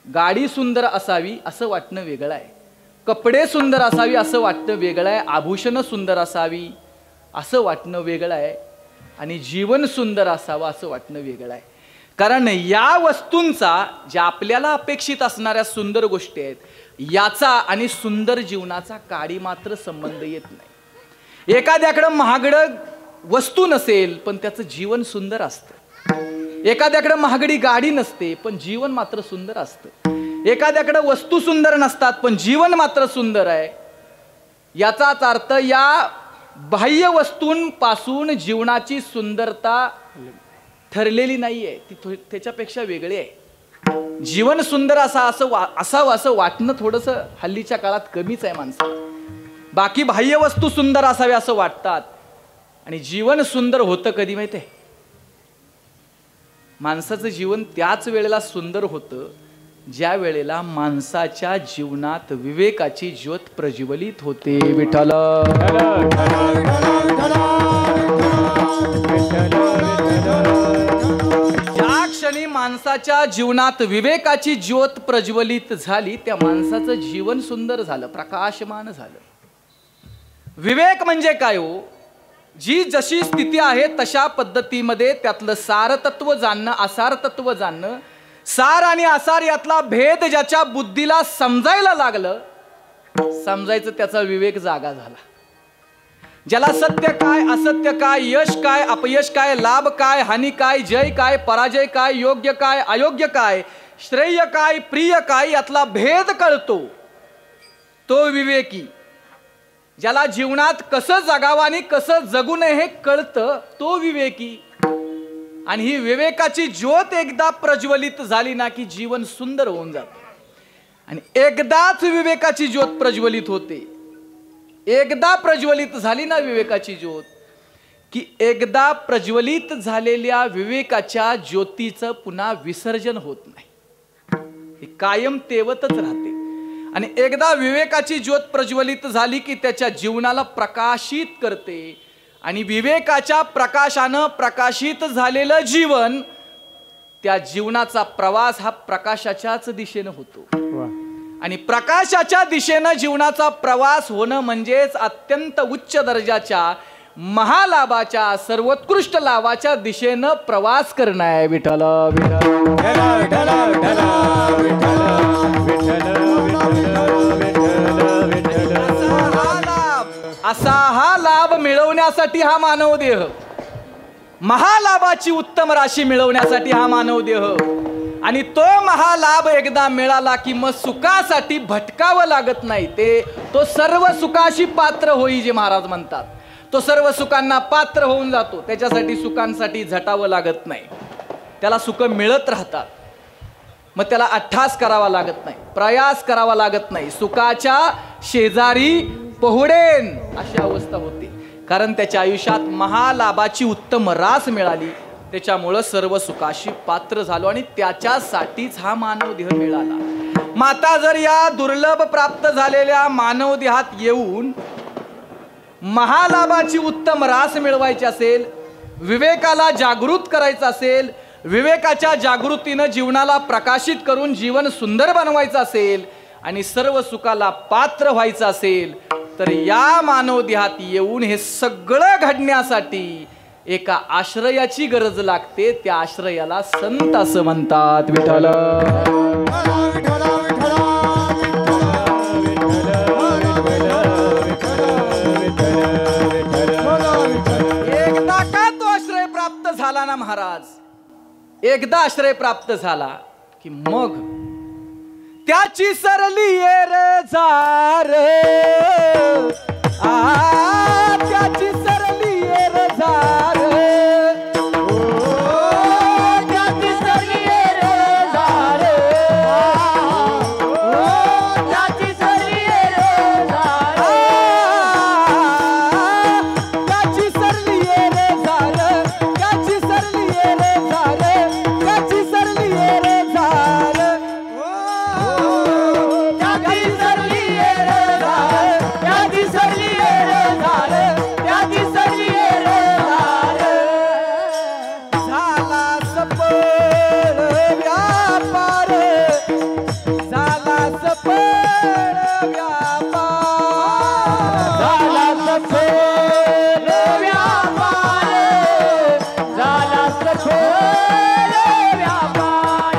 गाडी सुंदर असावी असं वाटणं वेगळं आहे, कपडे सुंदर असावी असं वाटणं वेगळं आहे, आभूषणं सुंदर असावी असं वाटणं वेगळं आहे, आणि जीवन सुंदर असावं असं वाटणं वेगळं आहे. कारण या वस्तूंचा, ज्या आपल्याला अपेक्षित असणाऱ्या सुंदर गोष्टी आहेत, याचा आणि सुंदर जीवनाचा काडी मात्र संबंध येत नाही. एखाद्याकडं महागडं वस्तू नसेल पण त्याचं जीवन सुंदर असतं, एखाद्याकडं महागडी गाडी नसते पण जीवन मात्र सुंदर असतं, एखाद्याकडं वस्तू सुंदर नसतात पण जीवन मात्र सुंदर आहे. याचाच अर्थ या बाह्य वस्तूंपासून जीवनाची सुंदरता ठरलेली नाहीये, ती त्याच्यापेक्षा वेगळी आहे. जीवन सुंदर असावं असं वाटणं थोडंसं हल्लीच्या काळात कमीच आहे माणसाला. बाकी बाह्य वस्तू सुंदर असाव्या असं वाटतात, आणि जीवन सुंदर होतं कधी माहिती आहे? माणसाचं जीवन त्याच वेळेला सुंदर होतं ज्या वेळेला माणसाच्या जीवनात विवेकाची ज्योत प्रज्वलित होते. विठ्ठल ज्या क्षणी माणसाच्या जीवनात विवेकाची ज्योत प्रज्वलित झाली त्या माणसाचं जीवन सुंदर झालं, प्रकाशमान झालं. विवेक म्हणजे काय हो? जी जशी स्थिती आहे तशा पद्धतीमध्ये त्यातलं सारतत्व जाणणं, असारतत्व जाणणं, सार आणि असार यातला भेद ज्याच्या बुद्धीला समजायला लागलं, समजायचं त्याचा विवेक जागा झाला. ज्याला सत्य काय, असत्य काय, यश काय, अपयश काय, लाभ काय, हानी काय, जय काय, पराजय काय, योग्य काय, अयोग्य काय, श्रेय काय, प्रिय काय, यातला भेद कळतो तो विवेकी. ज्याला जीवनात कसं जगावं आणि कसं जगू नये हे कळतं तो विवेकी. आणि ही विवेकाची ज्योत एकदा प्रज्वलित झाली ना की जीवन सुंदर होऊन जातं. आणि एकदाच विवेकाची ज्योत प्रज्वलित होते, एकदा प्रज्वलित झाली ना विवेकाची ज्योत की एकदा प्रज्वलित झालेल्या विवेकाच्या ज्योतीचं पुन्हा विसर्जन होत नाही, हे कायम तेवतच राहते. आणि एकदा विवेकाची ज्योत प्रज्वलित झाली की त्याच्या जीवनाला प्रकाशित करते आणि विवेकाच्या प्रकाशानं प्रकाशित झालेलं जीवन, त्या जीवनाचा प्रवास हा प्रकाशाच्याच दिशेनं होतो. आणि प्रकाशाच्या दिशेनं जीवनाचा प्रवास होणं म्हणजेच अत्यंत उच्च दर्जाच्या महालाभाच्या, सर्वोत्कृष्ट लाभाच्या दिशेनं प्रवास करणं आहे. विठ्ठल असा हा लाभ मिळवण्यासाठी हा मानव देह, महालाभाची उत्तम राशी मिळवण्यासाठी हा मानव देह, आणि तो महालाभ एकदा मिळाला की मग सुखासाठी भटकावं लागत नाही. तो सर्व सुखाशी पात्र होई जे महाराज म्हणतात. तो सर्व सुखांना पात्र होऊन जातो. त्याच्यासाठी सुखांसाठी झटावं लागत नाही. त्याला सुख मिळत राहतात. मग त्याला अट्ठास करावा लागत नाही, प्रयास करावा लागत नाही. सुखाच्या शेजारी पहुडेन अशी अवस्था होते. कारण त्याच्या आयुष्यात महालाभाची उत्तम रास मिळाली. त्याच्यामुळं सर्व सुखाशी पात्र झालो आणि त्याच्यासाठीच हा मानव देह मिळाला. माता जर या दुर्लभ प्राप्त झालेल्या मानव देहात येऊन महालाभाची उत्तम रास मिळवायची असेल, विवेकाला जागृत करायचं असेल, विवेकाच्या जागृतीनं जीवनाला प्रकाशित करून जीवन सुंदर बनवायचं असेल आणि सर्व सुखाला पात्र व्हायचं असेल, तर या मानव देहात येऊन हे सगळं घडण्यासाठी एका आश्रयाची गरज लागते. त्या आश्रयाला संत असं म्हणतात. विठ्ठल एकदा का तो आश्रय प्राप्त झाला ना महाराज, एकदा आश्रय प्राप्त झाला की मग त्याची सरली जार, त्याची सरली जार, त्याची सरली जार, त्याची सरली जार, त्याची सरली जार, त्याची सरली जार, त्याची सरली जार, त्याची सरली जार, त्याची सरली जार, त्याची सरली जार. झाला सफळ व्यापार, झाला सफळ व्यापार, झाला सफल व्यापार, झाला सफल व्यापार.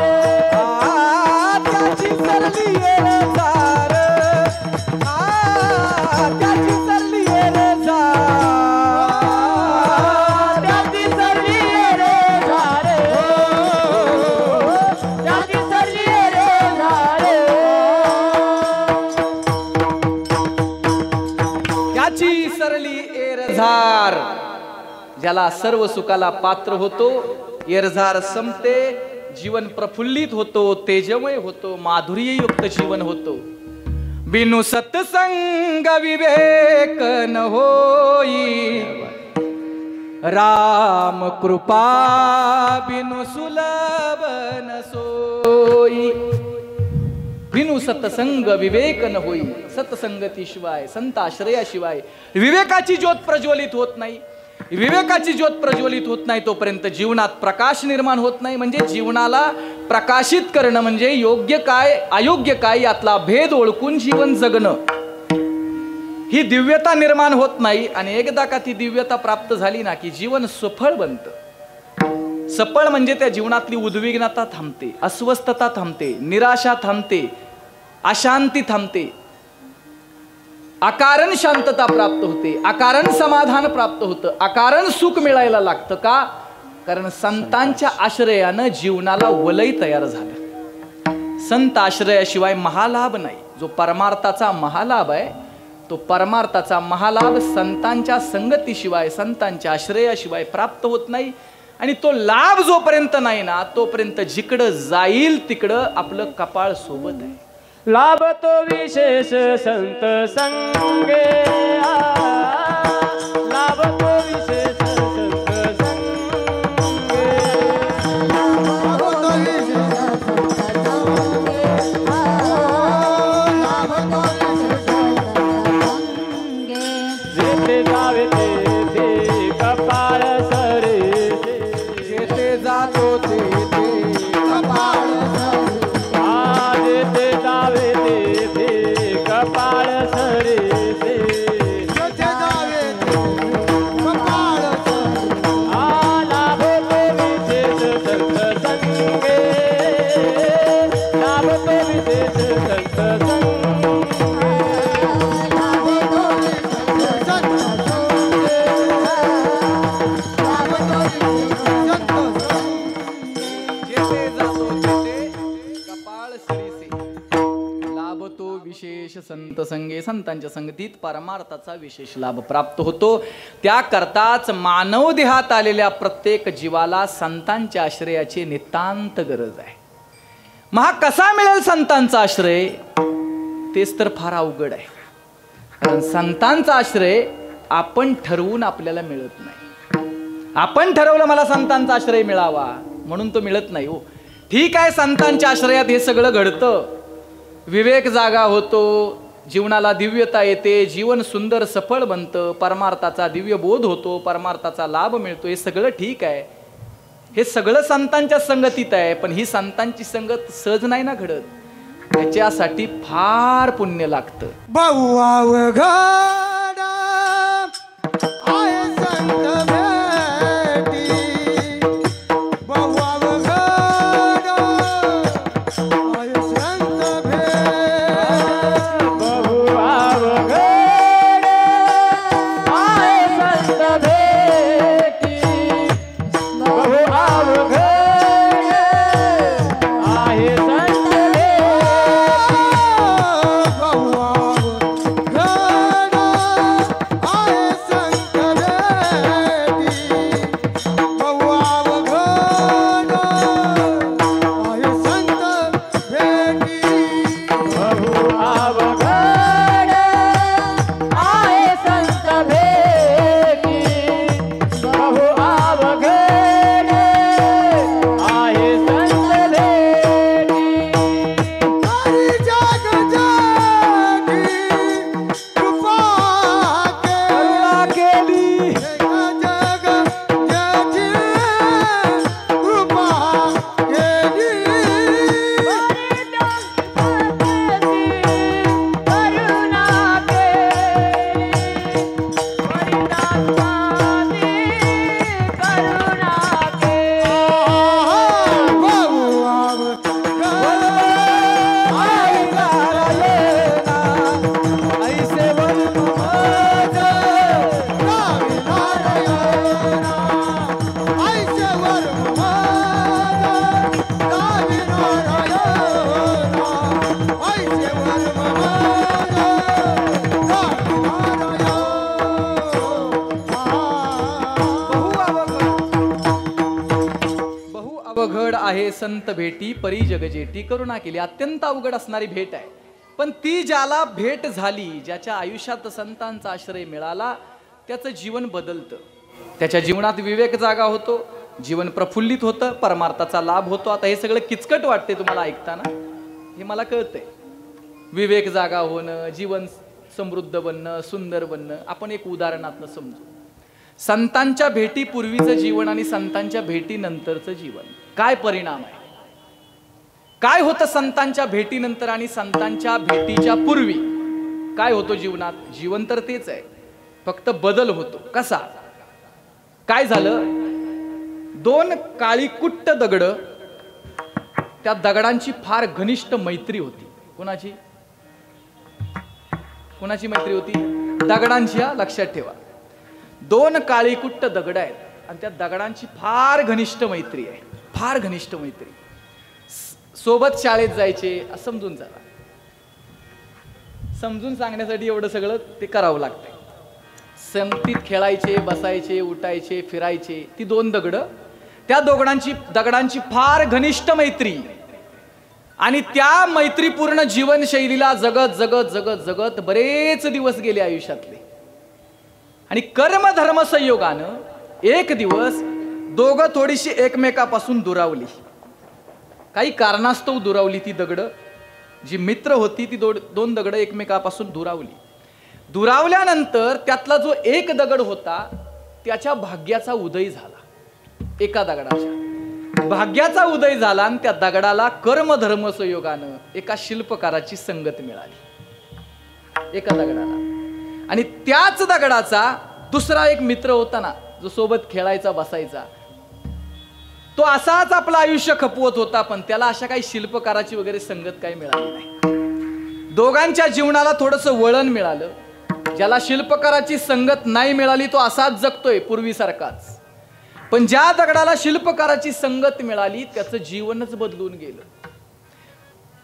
त्याची सरली जार, त्याची सरली जार, त्याची सरली जार, त्याची सरली जार. त्याची सरली एरझार. ज्याला सर्व सुखाला पात्र होतो, एरझार संपते, जीवन प्रफुल्लित होतो, तेजमय होतो, माधुर्ययुक्त जीवन होतो. बिनु सत्संग विवेक न होई, राम कृपा बिनु सुलभ न सोई. बिनु सत्संग विवेक न होई. सत्संगतीशिवाय, संत आश्रयाशिवाय विवेकाची ज्योत प्रज्वलित होत नाही. विवेकाची ज्योत प्रज्वलित होत नाही तोपर्यंत जीवनात प्रकाश निर्माण होत नाही. म्हणजे जीवनाला प्रकाशित करणं म्हणजे योग्य काय अयोग्य काय यातला भेद ओळखून जीवन जगणं, ही दिव्यता निर्माण होत नाही. आणि एकदा का ती दिव्यता प्राप्त झाली ना की जीवन सफळ बनतं. सफळ म्हणजे त्या जीवनातली उद्विग्नता थांबते, अस्वस्थता थांबते, निराशा थांबते, अशांती थांबते, अकारण शांतता प्राप्त होते, अकारण समाधान प्राप्त होतं, अकारण सुख मिळायला लागतं. का? कारण संतांच्या आश्रयानं जीवनाला वलय तयार झालं. संत आश्रयाशिवाय महालाभ नाही. जो परमार्थाचा महालाभ आहे तो परमार्थाचा महालाभ संतांच्या संगतीशिवाय, संतांच्या आश्रयाशिवाय प्राप्त होत नाही. आणि तो लाभ जोपर्यंत नाही ना तोपर्यंत जिकडं जाईल तिकडं आपलं कपाळ सोबत आहे. लाभ तो विशेष संत संगे, लाभ तो विशेष संत संगे, लाभ तो विशेष संत संगे, लाभ तो विशेष संत संगे. जेथे जावे तेथे विशेष संत जेथे जातो तेथे कपाळ सरीसे लाभतो विशेष संत संगे. संतांच्या संगतीत परमार्थाचा विशेष लाभ प्राप्त होतो. त्याकरताच मानव देहात आलेल्या प्रत्येक जीवाला संतांच्या आश्रयाची नितांत गरज आहे. मग कसा मिळेल संतांचा आश्रय, तेच तर फार अवघड आहे. कारण संतांचा आश्रय आपण ठरवून आपल्याला मिळत नाही. आपण ठरवलं मला संतांचा आश्रय मिळावा म्हणून तो मिळत नाही हो. ठीक आहे, संतांच्या आश्रयात हे सगळं घडतं, विवेक जागा होतो, जीवनाला दिव्यता येते, जीवन सुंदर सफळ बनतं, परमार्थाचा दिव्य बोध होतो, परमार्थाचा लाभ मिळतो, हे सगळं ठीक आहे. हे सगळं संतांच्या संगतीत आहे. पण ही संतांची संगत सहज नाही ना घडत. त्याच्यासाठी फार पुण्य लागतं. अवघड आहे संत भेटी परी जगजेटी. करुणा केली. अत्यंत अवघड असणारी भेट आहे. पण ती ज्याला भेट झाली, ज्याच्या आयुष्यात संतांचा आश्रय मिळाला, त्याचं जीवन बदलतं. त्याच्या जीवनात विवेक जागा होतो, जीवन प्रफुल्लित होतं, परमार्थाचा लाभ होतो. आता हे सगळं किचकट वाटते तुम्हाला ऐकताना, हे मला कळतंय. विवेक जागा होणं, जीवन समृद्ध बनणं, सुंदर बनणं, आपण एक उदाहरणातनं समजू. संतांच्या भेटीपूर्वीचं जीवन आणि संतांच्या भेटीनंतरचं जीवन, काय परिणाम आहे, काय होतं संतांच्या भेटीनंतर आणि संतांच्या भेटीच्या पूर्वी काय होतं जीवनात. जीवन तर तेच आहे, फक्त बदल होतो. कसा, काय झालं, दोन काळीकुट्ट दगड, त्या दगडांची फार घनिष्ठ मैत्री होती. कोणाची कोणाची मैत्री होती? दगडांची. लक्षात ठेवा, दोन काळीकुट्ट दगड आहेत आणि त्या दगडांची फार घनिष्ठ मैत्री आहे, फार घनिष्ठ मैत्री. सोबत शाळेत जायचे, समजून जा, समजून सांगण्यासाठी एवढं सगळं ते करावं लागतंय. संगतीत खेळायचे, बसायचे, उठायचे, फिरायचे. ती दोन दगड, त्या दगडांची फार घनिष्ठ मैत्री आणि त्या मैत्रीपूर्ण जीवनशैलीला जगत जगत जगत जगत बरेच दिवस गेले आयुष्यातले. आणि कर्म धर्म संयोगानं एक दिवस दोघं थोडीशी एकमेकापासून दुरावली. काही कारणास्तव दुरावली ती दगड. जी मित्र होती ती दोन दगड एकमेकापासून दुरावली. दुरावल्यानंतर त्यातला जो एक दगड होता त्याच्या भाग्याचा उदय झाला. एका दगडाच्या भाग्याचा उदय झाला आणि त्या दगडाला कर्म धर्म संयोगानं एका शिल्पकाराची संगत मिळाली, एका दगडाला. आणि त्याच दगडाचा दुसरा एक मित्र होता ना, जो सोबत खेळायचा, बसायचा, तो असाच आपलं आयुष्य खपवत होता, पण त्याला अशा काही शिल्पकाराची वगैरे संगत काही मिळाली नाही. दोघांच्या जीवनाला थोडंसं वळण मिळालं. ज्याला शिल्पकाराची संगत नाही मिळाली तो असाच जगतोय पूर्वीसारखाच. पण ज्या दगडाला शिल्पकाराची संगत मिळाली त्याचं जीवनच बदलून गेलं.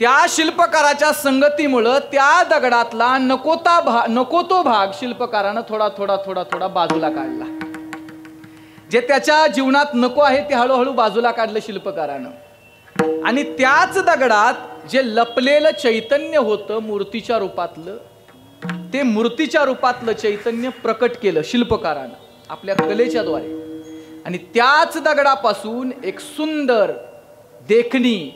त्या शिल्पकाराच्या संगतीमुळं त्या दगडातला नको तो भाग शिल्पकारानं थोडा थोडा थोडा थोडा बाजूला काढला. जे त्याच्या जीवनात नको आहे ते हळूहळू बाजूला काढलं शिल्पकारानं. आणि त्याच दगडात जे लपलेलं चैतन्य होतं मूर्तीच्या रूपातलं, ते मूर्तीच्या रूपातलं चैतन्य प्रकट केलं शिल्पकारानं आपल्या कलेच्या द्वारे. आणि त्याच दगडापासून एक सुंदर देखणी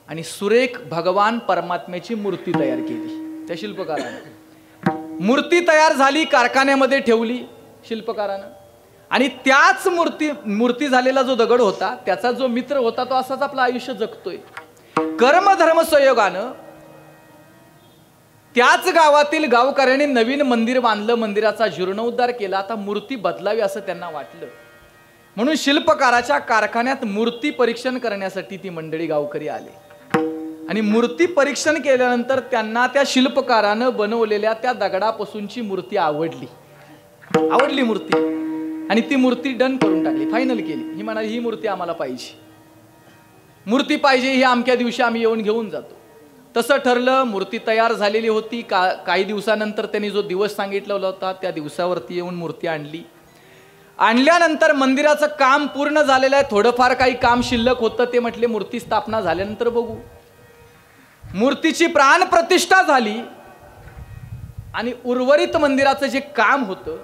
आणि सुरेख भगवान परमात्म्याची मूर्ती तयार केली त्या शिल्पकारानं. मूर्ती तयार झाली, कारखान्यामध्ये ठेवली शिल्पकारानं. आणि त्याच मूर्ती झालेला जो दगड होता त्याचा जो मित्र होता तो असाच आपलं आयुष्य जगतोय. कर्मधर्म संयोगानं त्याच गावातील गावकऱ्यांनी नवीन मंदिर बांधलं, मंदिराचा जीर्णोद्धार केला. आता मूर्ती बदलावी असं त्यांना वाटलं, म्हणून शिल्पकाराच्या कारखान्यात मूर्ती परीक्षण करण्यासाठी ती मंडळी गावकरी आले. आणि मूर्ती परीक्षण केल्यानंतर त्यांना त्या शिल्पकारानं बनवलेल्या त्या दगडापासूनची मूर्ती आवडली मूर्ती. आणि ती मूर्ती डन करून टाकली, फायनल केली. ही म्हणाली ही मूर्ती आम्हाला पाहिजे, मूर्ती पाहिजे, ही अमक्या दिवशी आम्ही येऊन घेऊन जातो. तसं ठरलं. मूर्ती तयार झालेली होती. काही दिवसानंतर त्यांनी जो दिवस सांगितलेला होता त्या दिवसावरती येऊन मूर्ती आणली. आणल्यानंतर मंदिराचं काम पूर्ण झालेलं आहे, थोडंफार काही काम शिल्लक होतं. ते म्हटले मूर्ती स्थापना झाल्यानंतर बघू. मूर्तीची प्राण प्रतिष्ठा झाली आणि उर्वरित मंदिराचं जे काम होतं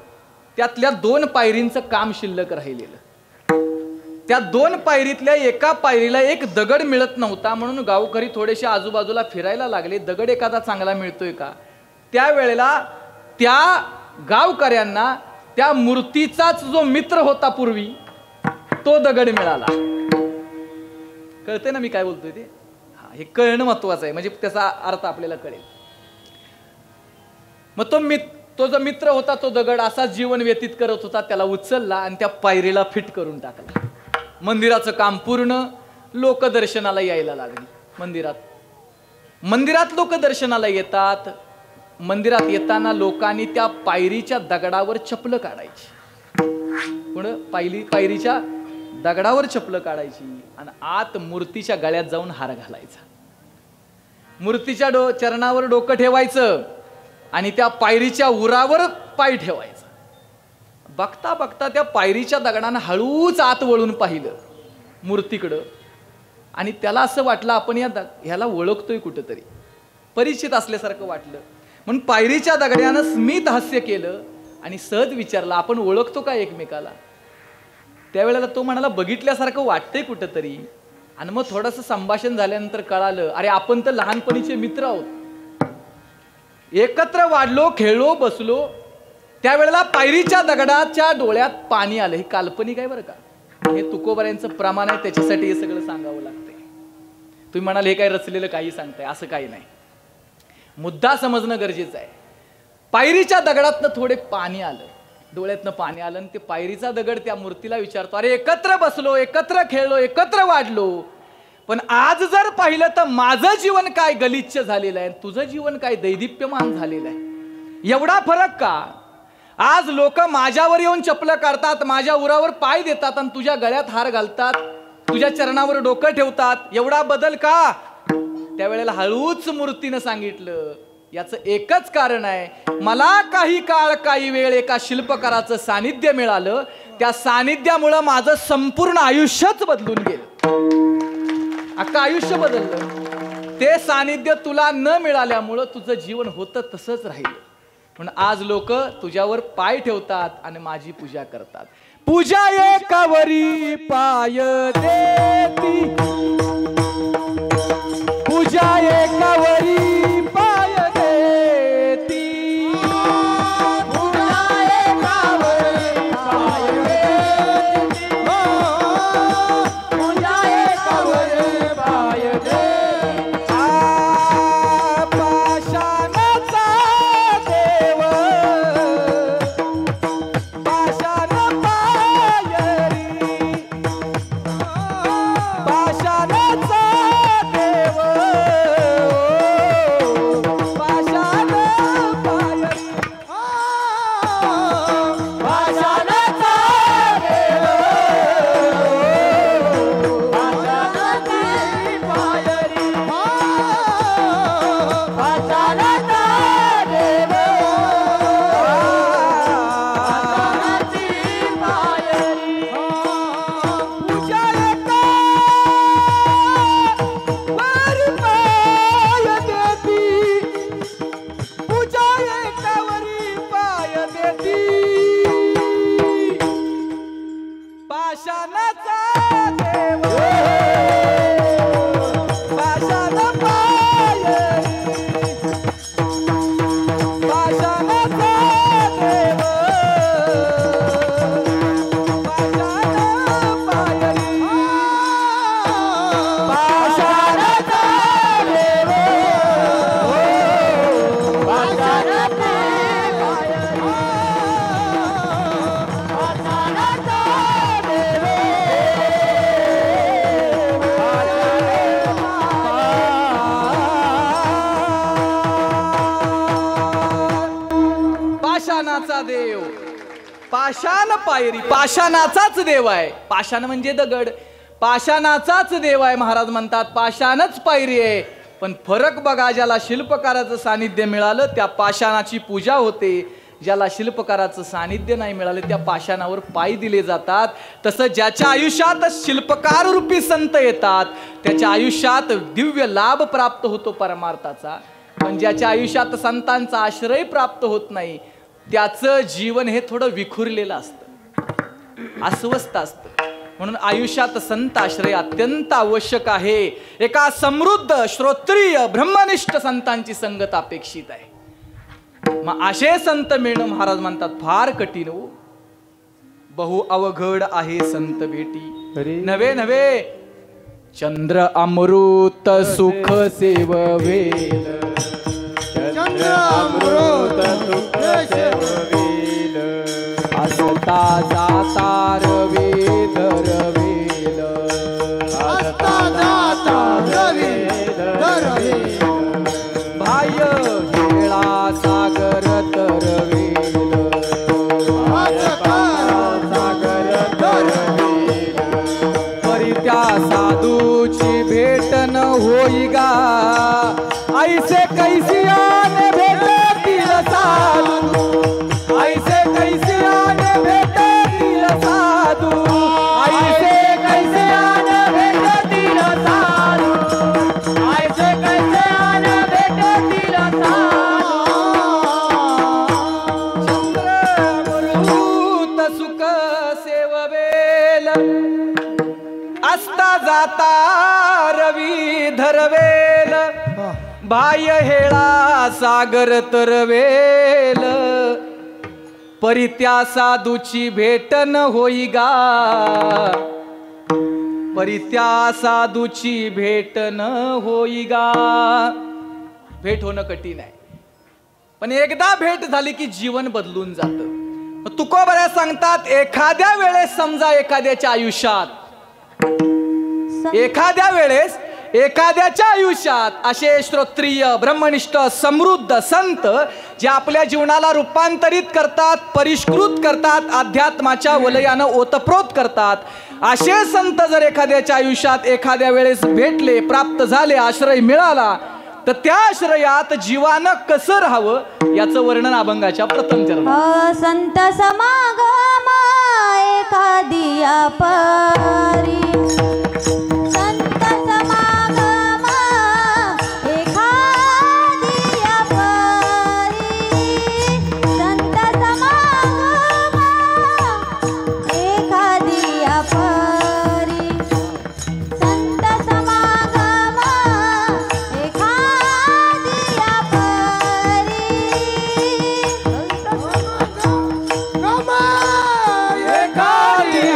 त्यातल्या 2 पायरींचं काम शिल्लक राहिलेलं. त्या 2 पायरीतल्या एका पायरीला एक दगड मिळत नव्हता, म्हणून गावकरी थोडेसे आजूबाजूला फिरायला लागले, दगड एखादा चांगला मिळतोय का. त्यावेळेला त्या गावकऱ्यांना त्या मूर्तीचाच जो मित्र होता पूर्वी तो दगड मिळाला. कळते ना मी काय बोलतोय ते? हे कळणं महत्वाचं आहे, म्हणजे त्याचा अर्थ आपल्याला कळेल. मग तो जो मित्र होता तो दगड असा जीवन व्यतीत करत होता, त्याला उचलला आणि त्या पायरीला फिट करून टाकला. मंदिराचं काम पूर्ण. लोक दर्शनाला यायला लागली. मंदिरात लोक दर्शनाला येतात. मंदिरात येताना लोकांनी त्या पायरीच्या दगडावर चपलं काढायची. पायरीच्या दगडावर चपलं काढायची आणि आत मूर्तीच्या गळ्यात जाऊन हार घालायचा. मूर्तीच्या चरणावर डोकं ठेवायचं आणि त्या पायरीच्या उरावर पाय ठेवायचा. बघता बघता त्या पायरीच्या दगडानं हळूच आत वळून पाहिलं मूर्तीकडं. आणि त्याला असं वाटलं आपण ह्याला ओळखतोय कुठंतरी, परिचित असल्यासारखं वाटलं. म्हणून पायरीच्या दगडानं स्मित हास्य केलं आणि सहज विचारलं आपण ओळखतो का एकमेकाला. त्यावेळेला तो म्हणाला बघितल्यासारखं वाटतंय कुठंतरी. आणि मग थोडंसं संभाषण झाल्यानंतर कळालं अरे आपण तर लहानपणीचे मित्र आहोत, एकत्र वाढलो, खेळलो, बसलो. त्यावेळेला पायरीच्या दगडाच्या डोळ्यात पाणी आलं. हे काल्पनिक आहे बरं का, हे तुकोबाऱ्यांचं प्रमाण आहे, त्याच्यासाठी हे सगळं सांगावं लागतंय. तुम्ही म्हणाल हे काय रचलेलं काही सांगताय, असं काही नाही. मुद्दा समजणं गरजेचं आहे. पायरीच्या दगडातनं थोडे पाणी आलं, डोळ्यातनं पाणी आलं आणि ते पायरीचा दगड त्या मूर्तीला विचारतो अरे एकत्र बसलो, एकत्र खेळलो, एकत्र वाढलो, पण आज जर पाहिलं तर माझं जीवन काय गलिच्छ झालेलं आहे, तुझं जीवन काय दैदिप्यमान झालेलं आहे. एवढा फरक का? आज लोक माझ्यावर येऊन चपलं काढतात, माझ्या उरावर पाय देतात आणि तुझ्या गळ्यात हार घालतात, तुझ्या चरणावर डोकं ठेवतात. एवढा बदल का? त्यावेळेला हळूच मूर्तीनं सांगितलं याचं एकच कारण आहे, मला काही काळ काही वेळ एका शिल्पकाराचं सानिध्य मिळालं, त्या सानिध्यामुळं माझं संपूर्ण आयुष्यच बदलून गेलं. अख्खं आयुष्य बदललं. ते सानिध्य तुला न मिळाल्यामुळं तुझं जीवन होतं तसंच राहिलं. म्हणून आज लोक तुझ्यावर पाय ठेवतात आणि माझी पूजा करतात. पूजा एकावरी पाय देती, पूजा एकावरी पाय देती, पूजा एकावरी पाय देती, पूजा एकावरी पाय देती. पाषाणाचा देव पाषाण पायरी, देव पाषाण पायरी, पाषाणाचाच देव आहे. पाषाण म्हणजे दगड, पाषाणाचाच देव आहे. महाराज म्हणतात पाषाणच पायरी आहे. पण फरक बघा, ज्याला शिल्पकाराचं सानिध्य मिळालं त्या पाषाणाची पूजा होते, ज्याला शिल्पकाराचं सानिध्य नाही मिळालं त्या पाषाणावर पाय दिले जातात. तसं ज्याच्या आयुष्यात शिल्पकार रूपी संत येतात त्याच्या आयुष्यात दिव्य लाभ प्राप्त होतो परमार्थाचा. पण ज्याच्या आयुष्यात संतांचा आश्रय प्राप्त होत नाही त्याचं जीवन हे थोडं विखुरलेलं असतं, अस्वस्थ असतं. म्हणून आयुष्यात संत आश्रय अत्यंत आवश्यक आहे. एका समृद्ध श्रोत्रिय ब्रह्मनिष्ठ संतांची संगत अपेक्षित आहे. मग असे संत मिळणं महाराज म्हणतात फार कठीण हो. बहु अवघड आहे संत भेटी. नव्हे नव्हे चंद्र अमृत सुख सेववेल, चंद्र अमृत सुख सेववेल, असता जाता रवी धरवेल, असता जाता रवी धरवेल, बाह्य हेळा सागर तरवेल, सागर धरवेल, परित्या साधूची भेट न होई गा, ऐसे कैसियाने भेटतील साधू, ऐसे कैसियाने भेटतील साधू, ऐसे कैसियाने भेटतील साधू, ऐसे कैसियाने भेटतील साधू. चंद्रामृत सुख सेववेल, असता जाता रवी धरवेल, बाह्य हेळा सागर तरवेल, परित्या साधूची भेट न होई गा, परित्या साधूची भेट न होई गा. भेट होणं कठीण आहे, पण एकदा भेट झाली की जीवन बदलून जातं. तुकोबऱ्या सांगतात एखाद्या वेळेस समजा एखाद्याच्या आयुष्यात, एखाद्या वेळेस एखाद्याच्या आयुष्यात असे श्रोत्रिय ब्रह्मनिष्ठ समृद्ध संत जे आपल्या जीवनाला रूपांतरित करतात, परिष्कृत करतात, अध्यात्माच्या वलयानं ओतप्रोत करतात, असे संत जर एखाद्याच्या आयुष्यात एखाद्या वेळेस भेटले, प्राप्त झाले, आश्रय मिळाला तर त्या आश्रयात जीवानं कसं राहावं याचं वर्णन अभंगाच्या प्रथम चरणात. संत समागम एखादिया परी, संत समागम एखादिया परी, संत समागम एखादिया परी, संत समागम एखादिया परी, एखादी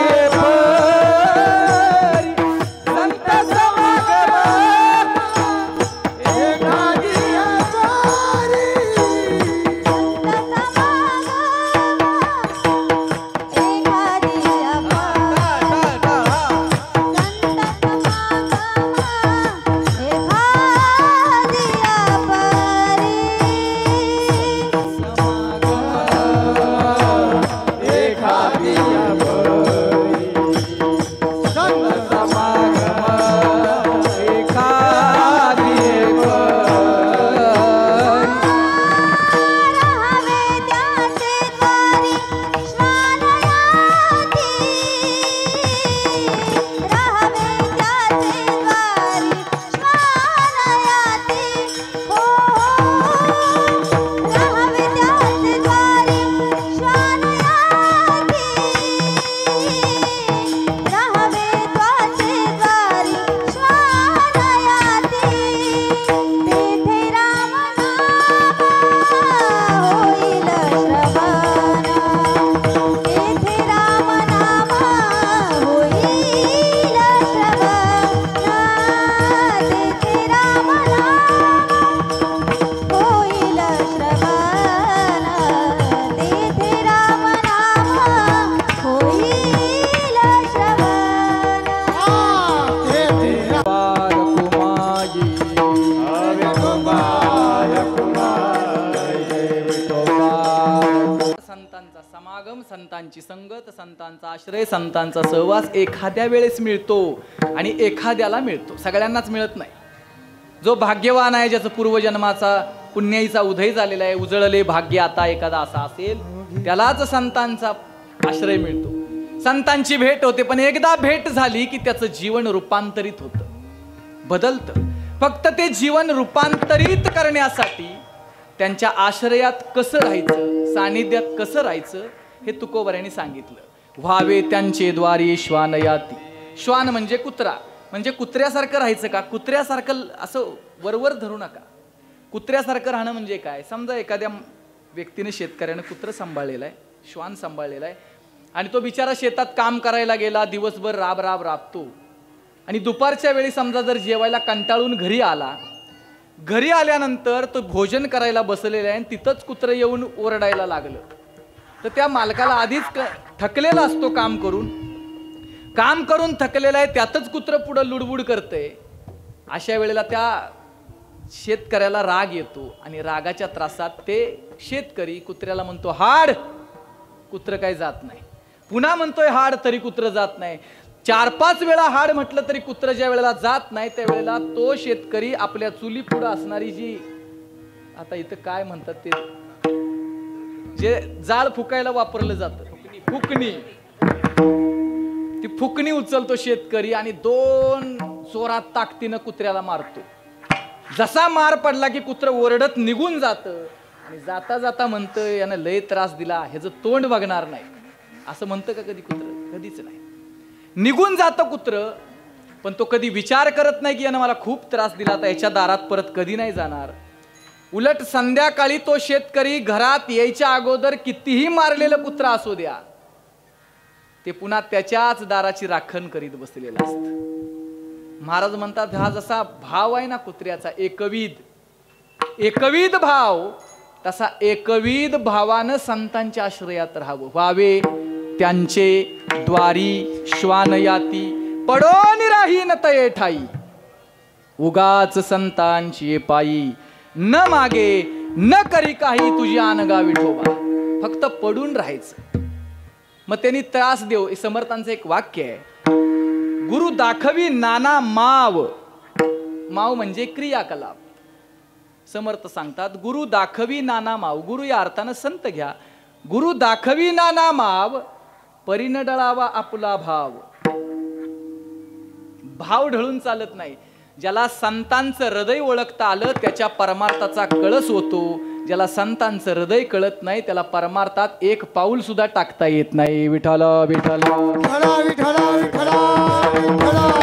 समागम, संतांची संगत, संतांचा आश्रय, संतांचा सहवास एखाद्या वेळेस मिळतो आणि एखाद्याला मिळतो, सगळ्यांनाच मिळत नाही. जो भाग्यवान आहे, ज्याचं पूर्वजन्माचा पुण्याईचा उदय झालेला आहे, उजळले भाग्य आता एखादा असा असेल, त्यालाच संतांचा आश्रय मिळतो, संतांची भेट होते. पण एकदा भेट झाली की त्याचं जीवन रूपांतरित होतं, बदलतं. फक्त ते जीवन रूपांतरित करण्यासाठी त्यांच्या आश्रयात कसं राहायचं, सानिध्यात कसं राहायचं हे तुकोबऱ्यांनी सांगितलं. व्हावे त्यांचे द्वारी श्वान याती. श्वान म्हणजे कुत्रा, म्हणजे कुत्र्यासारखं राहायचं का? कुत्र्यासारखं असं वरवर धरू नका. कुत्र्यासारखं राहणं म्हणजे काय? समजा एखाद्या व्यक्तीने, शेतकऱ्यानं कुत्रं सांभाळलेलं आहे, श्वान सांभाळलेला आहे, आणि तो बिचारा शेतात काम करायला गेला, दिवसभर राबतो, आणि दुपारच्या वेळी समजा जर जेवायला कंटाळून घरी आला, घरी आल्यानंतर तो भोजन करायला बसलेला आहे आणि तिथंच कुत्रं येऊन ओरडायला लागलं, तर त्या मालकाला आधीच थकलेला असतो, काम करून थकलेला आहे, त्यातच कुत्रं पुढं लुडबुड करतंय. अशा वेळेला त्या शेतकऱ्याला राग येतो आणि रागाच्या त्रासात ते शेतकरी कुत्र्याला म्हणतो हाड, कुत्रं काय जात नाही. पुन्हा म्हणतोय हाड, तरी कुत्रं जात नाही. 4-5 वेळा हाड म्हटलं तरी कुत्रं ज्या वेळेला जात नाही, त्यावेळेला तो शेतकरी आपल्या चुली पुढं असणारी जी, आता इथं काय म्हणतात ते, जे जाळ फुकायला वापरलं जातं, फुकणी, ती फुकणी उचलतो शेतकरी आणि 2 जोरात ताकदीनं कुत्र्याला मारतो. जसा मार पडला की कुत्रं ओरडत निघून जातं आणि जाता जाता म्हणतं यानं लय त्रास दिला, ह्याचं तोंड बघणार नाही, असं म्हणतं का कधी कुत्रं? कधीच नाही. निघून जातं कुत्रं, पण तो कधी विचार करत नाही की यानं मला खूप त्रास दिला, आता याच्या दारात परत कधी नाही जाणार. उलट संध्याकाळी तो शेतकरी घरात यायच्या अगोदर कितीही मारलेलं कुत्रा असू द्या, ते पुन्हा त्याच्याच दाराची राखण करीत बसलेलं असतं. महाराज म्हणतात हा जसा भाव आहे ना कुत्र्याचा, एकविध भाव, तसा एकविध भावानं संतांच्या आश्रयात राहावं. व्हावे त्यांचे द्वारी श्वान याती, पडोन राही न तये ठाई, उगाच संतांची पायी, न मागे न करी काही तुझी अनगा विठोबा. फक्त पडून राहायचं, मग त्यांनी त्रास देव. समर्थांचं एक वाक्य आहे, गुरु दाखवी नाना माव. माव म्हणजे क्रियाकलाप. समर्थ सांगतात गुरु दाखवी नाना माव. गुरु या अर्थानं संत घ्या. गुरु दाखवी नाना माव, परिण डळावा आपला भाव. भाव ढळून चालत नाही. ज्याला संतांचं हृदय ओळखता आलं त्याच्या परमार्थाचा कळस होतो. ज्याला संतांचं हृदय कळत नाही त्याला परमार्थात एक पाऊल सुद्धा टाकता येत नाही. विठ्ठल विठ्ठल विठ्ठला विठ्ठला विठ्ठला विठ्ठला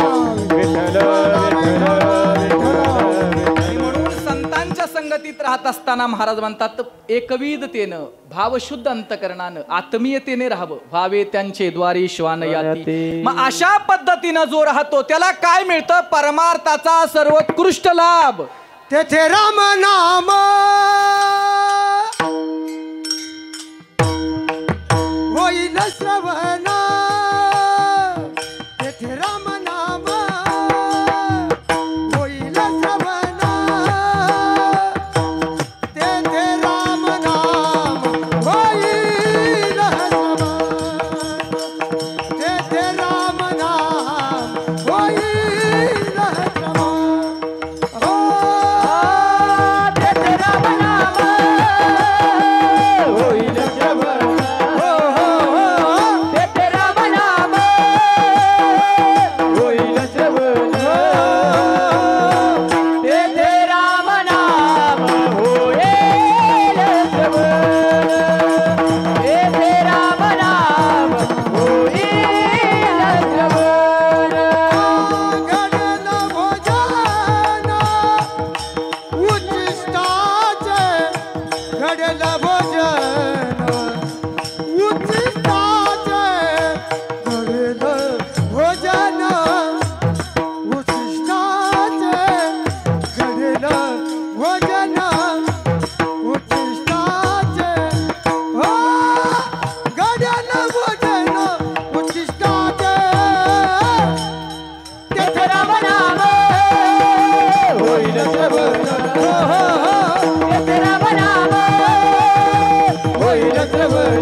म्हणून संतांच्या संगतीत राहत असताना महाराज म्हणतात एकविधतेनं, भावशुद्ध अंतकरणानं, आत्मीयतेने राहावं. व्हावे त्यांचे द्वारी श्वान याती. मग अशा पद्धतीनं जो राहतो त्याला काय मिळतं? परमार्थाचा सर्वोत्कृष्ट लाभ. तेथे राम नाम होईल श्रवण, तेथे राम नाम होईल श्रवण, तेथे राम नाम होईल श्रवण, तेथे राम नाम होईल श्रवण. होईल श्रवण.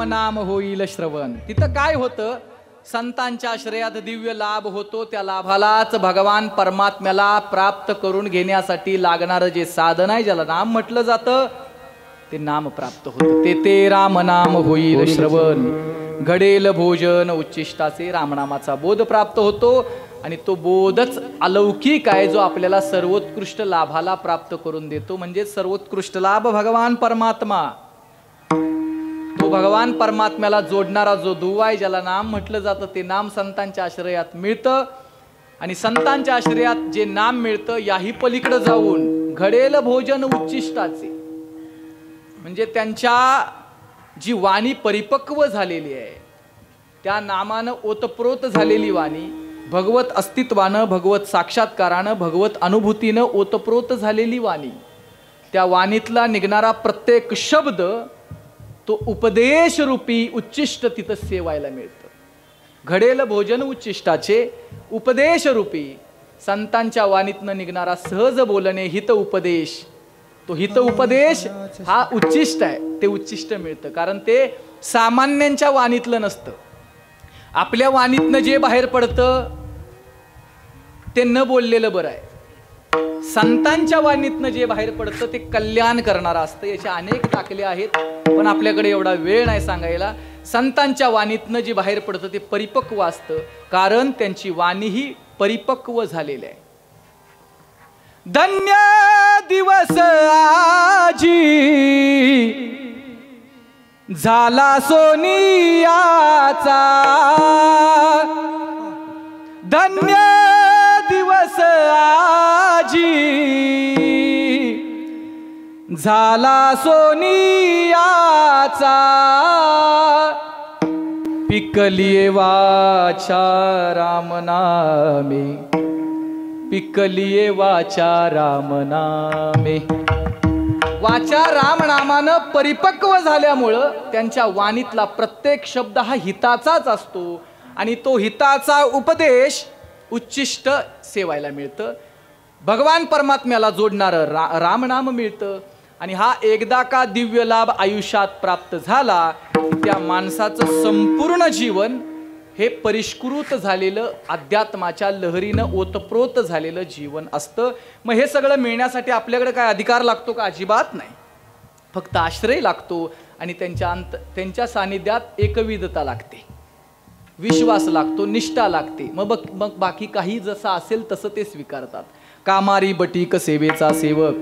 नाम होईल श्रवण. तिथं काय होतं? संतांच्या आश्रयात दिव्य लाभ होतो. त्या लाभालाच भगवान परमात्म्याला प्राप्त करून घेण्यासाठी लागणारं जे साधन आहे, ज्याला नाम म्हटलं जातं, ते नाम प्राप्त होतं. ते राम नाम होईल श्रवण. घडेल भोजन उच्चिष्टाचे. रामनामाचा बोध प्राप्त होतो आणि तो बोधच अलौकिक आहे, जो आपल्याला सर्वोत्कृष्ट लाभाला प्राप्त करून देतो. म्हणजे सर्वोत्कृष्ट लाभ भगवान परमात्मा. तो भगवान परमात्म्याला जोडणारा जो दुवा आहे, ज्याला नाम म्हटलं जातं, ते नाम संतांच्या आश्रयात मिळतं. आणि संतांच्या आश्रयात जे नाम मिळतं, याही पलीकडे जाऊन घडेल भोजन उच्चिष्टाचे, म्हणजे त्यांच्या जी वाणी परिपक्व झालेली आहे, त्या नामानं ओतप्रोत झालेली वाणी, भगवत अस्तित्वानं, भगवत साक्षात्कारानं, भगवत अनुभूतीनं ओतप्रोत झालेली वाणी, त्या वाणीतला निघणारा प्रत्येक शब्द तो उपदेश रूपी उच्चिष्ट तिथं सेवायला मिळतं. घडेल भोजन उच्चिष्टाचे, उपदेश रूपी संतांच्या वाणीतनं निघणारा सहज बोलणे हित उपदेश, तो हित उपदेश हा उच्चिष्ट आहे. ते उच्चिष्ट मिळतं कारण ते सामान्यांच्या वाणीतलं नसतं. आपल्या वाणीतनं जे बाहेर पडतं ते न बोललेलं बरं आहे. संतांच्या वाणीतनं जे बाहेर पडतं ते कल्याण करणारं असतं. याच्या अनेक दाखले आहेत, पण आपल्याकडे एवढा वेळ नाही सांगायला. संतांच्या वाणीतनं जे बाहेर पडतं ते परिपक्व असतं, कारण त्यांची वाणी ही परिपक्व झालेली आहे. धन्य दिवस आजी झाला सोनियाचा, धन्य दिवस आजी झाला सोनियाचा, पिकलिये वाचा राम नामे, पिकलिये वाचा राम नामे. वाचा राम नामानं परिपक्व झाल्यामुळं त्यांच्या वाणीतला प्रत्येक शब्द हा हिताचाच असतो आणि तो हिताचा उपदेश उच्चिष्ट सेवायला मिळतं. भगवान परमात्म्याला जोडणारं रामनाम मिळतं आणि हा एकदा का दिव्य लाभ आयुष्यात प्राप्त झाला, त्या माणसाचं संपूर्ण जीवन हे परिष्कृत झालेलं, अध्यात्माच्या लहरीनं ओतप्रोत झालेलं जीवन असतं. मग हे सगळं मिळण्यासाठी आपल्याकडे काय अधिकार लागतो का? अजिबात नाही. फक्त आश्रय लागतो आणि त्यांच्या सानिध्यात एकविधता लागते, विश्वास लागतो, निष्ठा लागते. मग बाकी काही जसं असेल तसं ते स्वीकारतात. कामारी बटीक सेवेचा सेवक,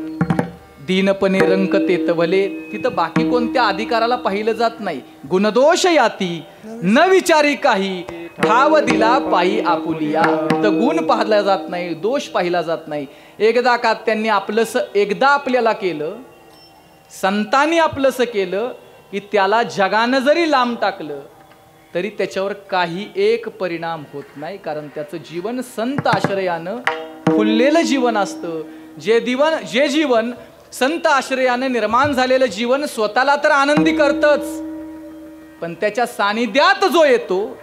दीनपणे रंक तेतवले. तिथं बाकी कोणत्या अधिकाराला पाहिलं जात नाही. गुणदोष याती न विचारी काही, ठाव दिला पायी आपुलिया. तर गुण पाहिला जात नाही, दोष पाहिला जात नाही. एकदा का त्यांनी आपलंसं एकदा आपल्याला केलं, संतांनी आपलंसं केलं की त्याला जगानं जरी लांब टाकलं तरी त्याच्यावर काही एक परिणाम होत नाही, कारण त्याचं जीवन संत आश्रयानं फुललेलं जीवन असतं. जे जीवन संत आश्रयानं निर्माण झालेलं जीवन स्वतःला तर आनंदी करतच, पण त्याच्या सानिध्यात जो येतो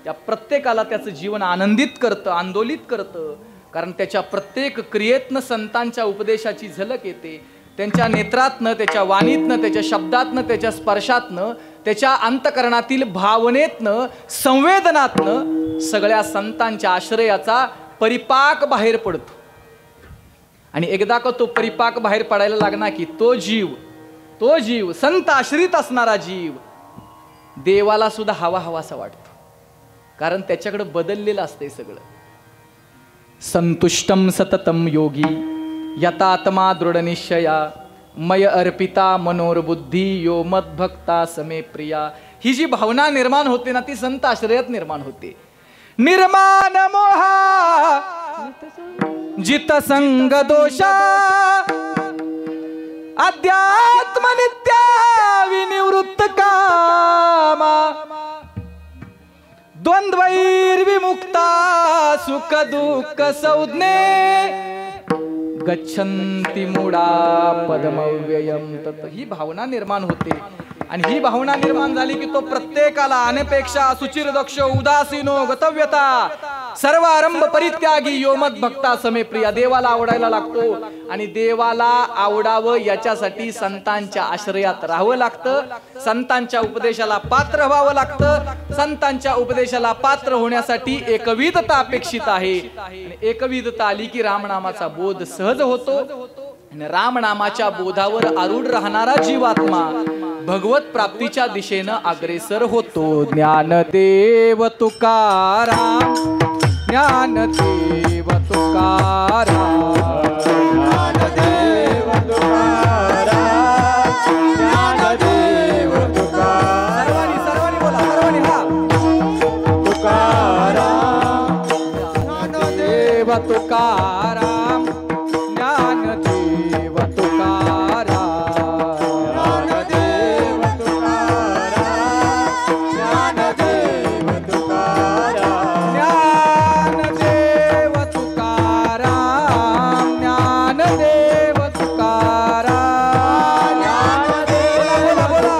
त्या प्रत्येकाला त्याचं जीवन आनंदित करतं, आंदोलित करतं. कारण त्याच्या प्रत्येक क्रियेतनं संतांच्या उपदेशाची झलक येते. त्यांच्या नेत्रातनं, त्याच्या वाणीतनं, त्याच्या शब्दातनं, त्याच्या स्पर्शातनं, त्याच्या अंतकरणातील भावनेतनं, संवेदनातनं सगळ्या संतांच्या आश्रयाचा परिपाक बाहेर पडतो. आणि एकदा का तो परिपाक बाहेर पडायला लागला की तो जीव संत आश्रित असणारा जीव देवाला सुद्धा हवासा वाटतो, कारण त्याच्याकडे बदललेलं असतंय सगळं. संतुष्टम सततम योगी यतात्मा दृढ निश्चया, मय अर्पिता मनोरबुद्धी यो मद्भक्ता समे प्रिया. ही जी भावना निर्माण होते ना, ती संत आश्रयात निर्माण होते. निर्माण मोहा जित संग दोषा, अध्यात्म नित्या विनिवृत्त कामा, द्वंद्वैर्विमुक्ता सुख दुःख संज्ञे, गच्छन्ति मूढा पदमव्ययम तत. ही भावना निर्माण होते आणि ही भावना निर्माण झाली की तो प्रत्येकाला अनपेक्षा सुचिर दक्ष उदासीनो गतव्यता सर्व आरंभ परित्यागी यो मद भक्ता समे प्रिया. देवाला आवडायला लागतो आणि देवाला आवडावं याच्यासाठी संतांच्या आश्रयात राहावं लागतं, संतांच्या उपदेशाला पात्र व्हावं लागतं. संतांच्या उपदेशाला पात्र होण्यासाठी एकविधता अपेक्षित आहे. एकविधता आली की रामनामाचा बोध सहज होतो आणि रामनामाच्या बोधावर आरूढ राहणारा जीवात्मा भगवत प्राप्तीच्या दिशेनं अग्रेसर होतो. ज्ञानदेव तुकाराम, ज्ञानदेव तुकाराम, ज्ञानदेव तुकाराम, ज्ञानदेव तुकाराम, सर्वांनी बोला, सर्वांनी हा. तुकाराम, ज्ञानदेव तुकाराम, ज्ञानदेव तुकाराम, ज्ञानदेव तुकाराम, ज्ञानदेव तुकाराम, ज्ञानदेव तुकाराम, ज्ञानदेव तुकाराम, ज्ञानदेव बोला,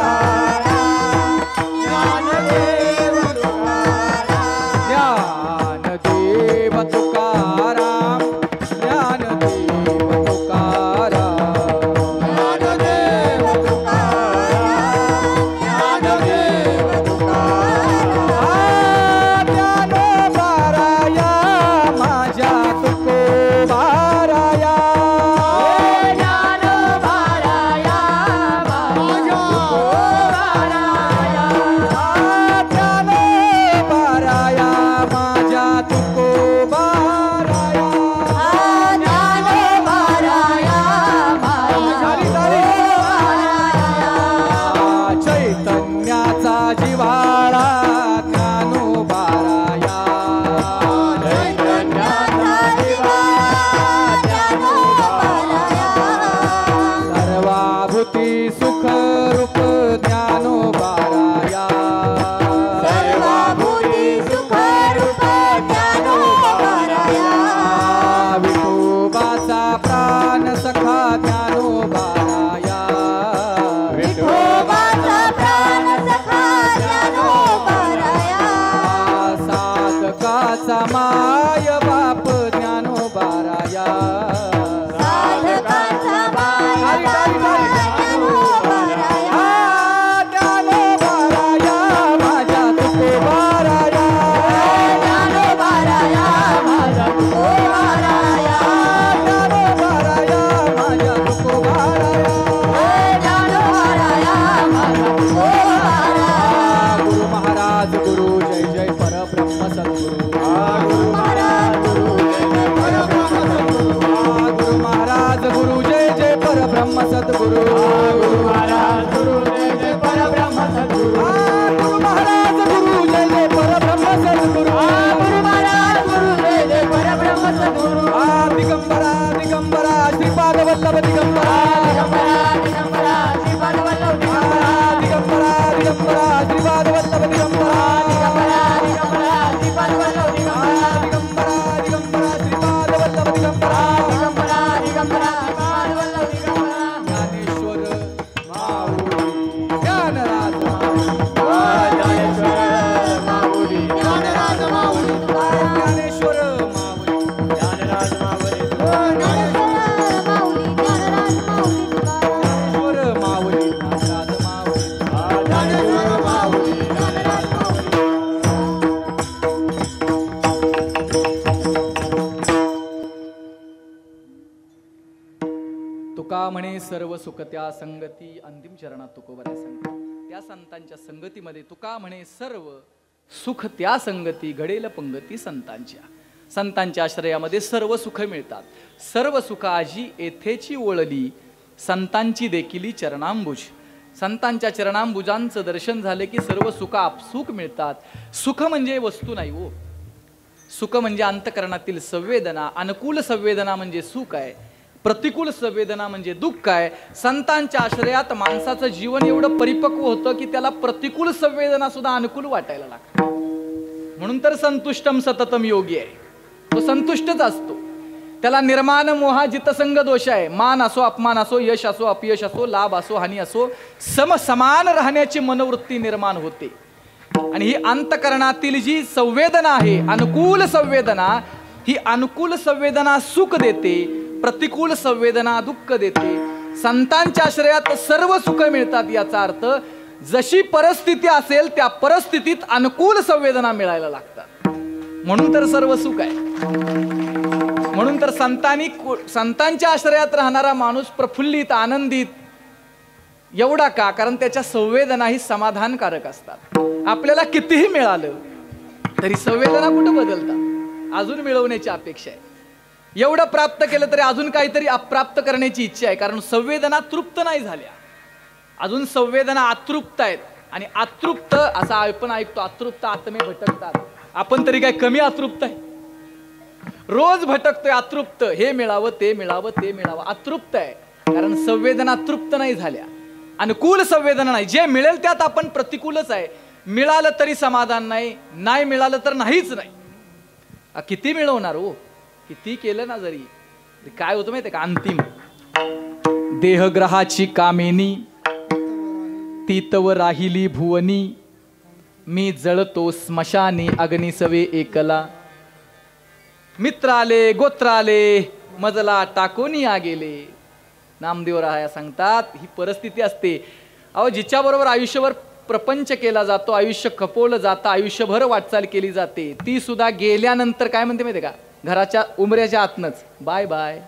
ज्ञानदेव तुकाराम, ज्ञानदेव तुकाराम, ज्ञानदेव तुकाराम, ज्ञानदेव तुकाराम, ज्ञानदेव तुकाराम, ज्ञानोबाराया माझ्या तुकोबाराया, ज्ञानोबाराया माझ्या तुकोबाराया, ज्ञानोबाराया माझ्या तुकोबाराया. ज्ञानोबाराया चैतन्याचा जिव्हाळा ज्ञानोबाराया, चैतन्याचा ज्ञानोबाराया, सर्वाभूती सुख रूप ज्ञानोबाराया, सर्वाभूती सुखरूप ज्ञानोबाराया, विठोबाचा प्राण सखा ज्ञानोबाराया, विठोबाचा प्राण सखा ज्ञानोबाराया, साधकाचा माय बाप ज्ञानोबाराया, साधकाचा माय बाप ज्ञानोबाराया, ज्ञानोबाराया माझ्या तुकोबाराया, ज्ञानोबाराया माझा तुकोबाराया, ज्ञानोबाराया माझ्या तुकोबाराया. ज्ञानोबाराया माझा तुकोबाराया, गुरु महाराज गुरु जय जय परब्रह्म सद्गुरु, गुरु महाराज गुरु जय जय परब्रह्म सद्गुरु, गुरु महाराज गुरु जय जय परब्रह्म सद्गुरु, गुरु महाराज गुरु जय जय परब्रह्म सद्गुरु, गुरु महाराज गुरु जय जय परब्रह्म सद्गुरु, गुरु महाराज गुरु जय जय परब्रह्म सद्गुरु, दिगंबरा दिगंबरा श्रीपाद वल्लभ दिगंबरा, दिगंबरा दिगंबरा श्रीपाद वल्लभ दिगंबरा, दिगंबरा दिगंबरा श्रीपाद वल्लभ दिगंबरा, दिगंबरा दिगंबरा श्रीपाद वल्लभ दिगंबरा, दिगंबरा दिगंबरा श्रीपाद वल्लभ दिगंबरा. दिगंबरा दिगंबरा श्रीपाद वल्लभ दिगंबरा, ज्ञानेश्वर माऊली ज्ञानराज ज्ञानेश्वर माऊली, ज्ञानराज माऊली, ज्ञानेश्वर माऊली ज्ञानराज माऊली, माऊली ज्ञानराज माऊली ज्ञानेश्वर माऊली ज्ञानराज माऊली. ज्ञानेश्वर माऊली, ज्ञानराज माऊली. तुका म्हणे सर्व सुख त्या संगती, अंतिम चरणात तुकोबऱ्या संगती. त्या संतांच्या संगतीमध्ये तुका म्हणे सर्व सुख त्या संगती, घडेल पंगती संतांच्या. संतांच्या आश्रयामध्ये सर्व सुख मिळतात. सर्व सुख आजी येथेची ओळली, संतांची देखील चरणांबुज. संतांच्या चरणांबुजांचं दर्शन झाले की सर्व सुख आपसूक मिळतात. सुख म्हणजे वस्तू नाही हो, सुख म्हणजे अंतकरणातील संवेदना. अनुकूल संवेदना म्हणजे सुख आहे, प्रतिकूल संवेदना म्हणजे दुःख आहे. संतांच्या आश्रयात माणसाचं जीवन एवढं परिपक्व होतं की त्याला प्रतिकूल संवेदना सुद्धा अनुकूल वाटायला लागतात. म्हणून तर संतुष्टम सततम योगी आहे, तो संतुष्टच असतो. त्याला निर्माण मोहा जितसंग दोष आहे. मान असो अपमान असो, यश असो अपयश असो, लाभ असो हानी असो, समान राहण्याची मनोवृत्ती निर्माण होते. आणि ही अंतकरणातील जी संवेदना आहे, अनुकूल संवेदना, ही अनुकूल संवेदना सुख देते, प्रतिकूल संवेदना दुःख देते. संतांच्या आश्रयात सर्व सुख मिळतात. याचा अर्थ जशी परिस्थिती असेल त्या परिस्थितीत अनुकूल संवेदना मिळायला लागतात. म्हणून तर सर्व सुख आहे. म्हणून तर संतांच्या आश्रयात राहणारा माणूस प्रफुल्लित, आनंदित एवढा का? कारण त्याच्या संवेदना ही समाधानकारक असतात. आपल्याला कितीही मिळालं तरी संवेदना कुठं बदलतात? अजून मिळवण्याची अपेक्षा आहे. एवढं प्राप्त केलं तरी अजून काहीतरी अप्राप्त करण्याची इच्छा आहे. कारण संवेदना तृप्त नाही झाल्या, अजून संवेदना अतृप्त आहेत. आणि अतृप्त असा आपण ऐकतो, अतृप्त आत्मे भटकतात. आपण तरी काय कमी अतृप्त आहे? रोज भटकतोय अतृप्त. हे मिळावं, ते मिळावं, ते मिळावं, अतृप्त आहे. कारण संवेदना तृप्त नाही झाल्या, अनुकूल संवेदना नाही. जे मिळेल त्यात आपण प्रतिकूलच आहे. मिळालं तरी समाधान नाही, नाही मिळालं तर नाहीच नाही. किती मिळवणार हो? किती केलं ना जरी काय होतं माहितीये का? अंतिम देहग्रहाची कामिनी तीतव राहिली भुवनी, मी जळतो स्मशानी अग्निसवे एकला. मित्र आले, गोत्र आले, मजला टाकून या गेले. नामदेव राया सांगतात ही परिस्थिती असते. अहो, जिच्या बरोबर आयुष्यभर प्रपंच केला जातो, आयुष्य खपवलं जातं, आयुष्यभर वाटचाल केली जाते, ती सुद्धा गेल्यानंतर काय म्हणते माहिती का? घराच्या उमऱ्याच्या आतनच बाय बाय.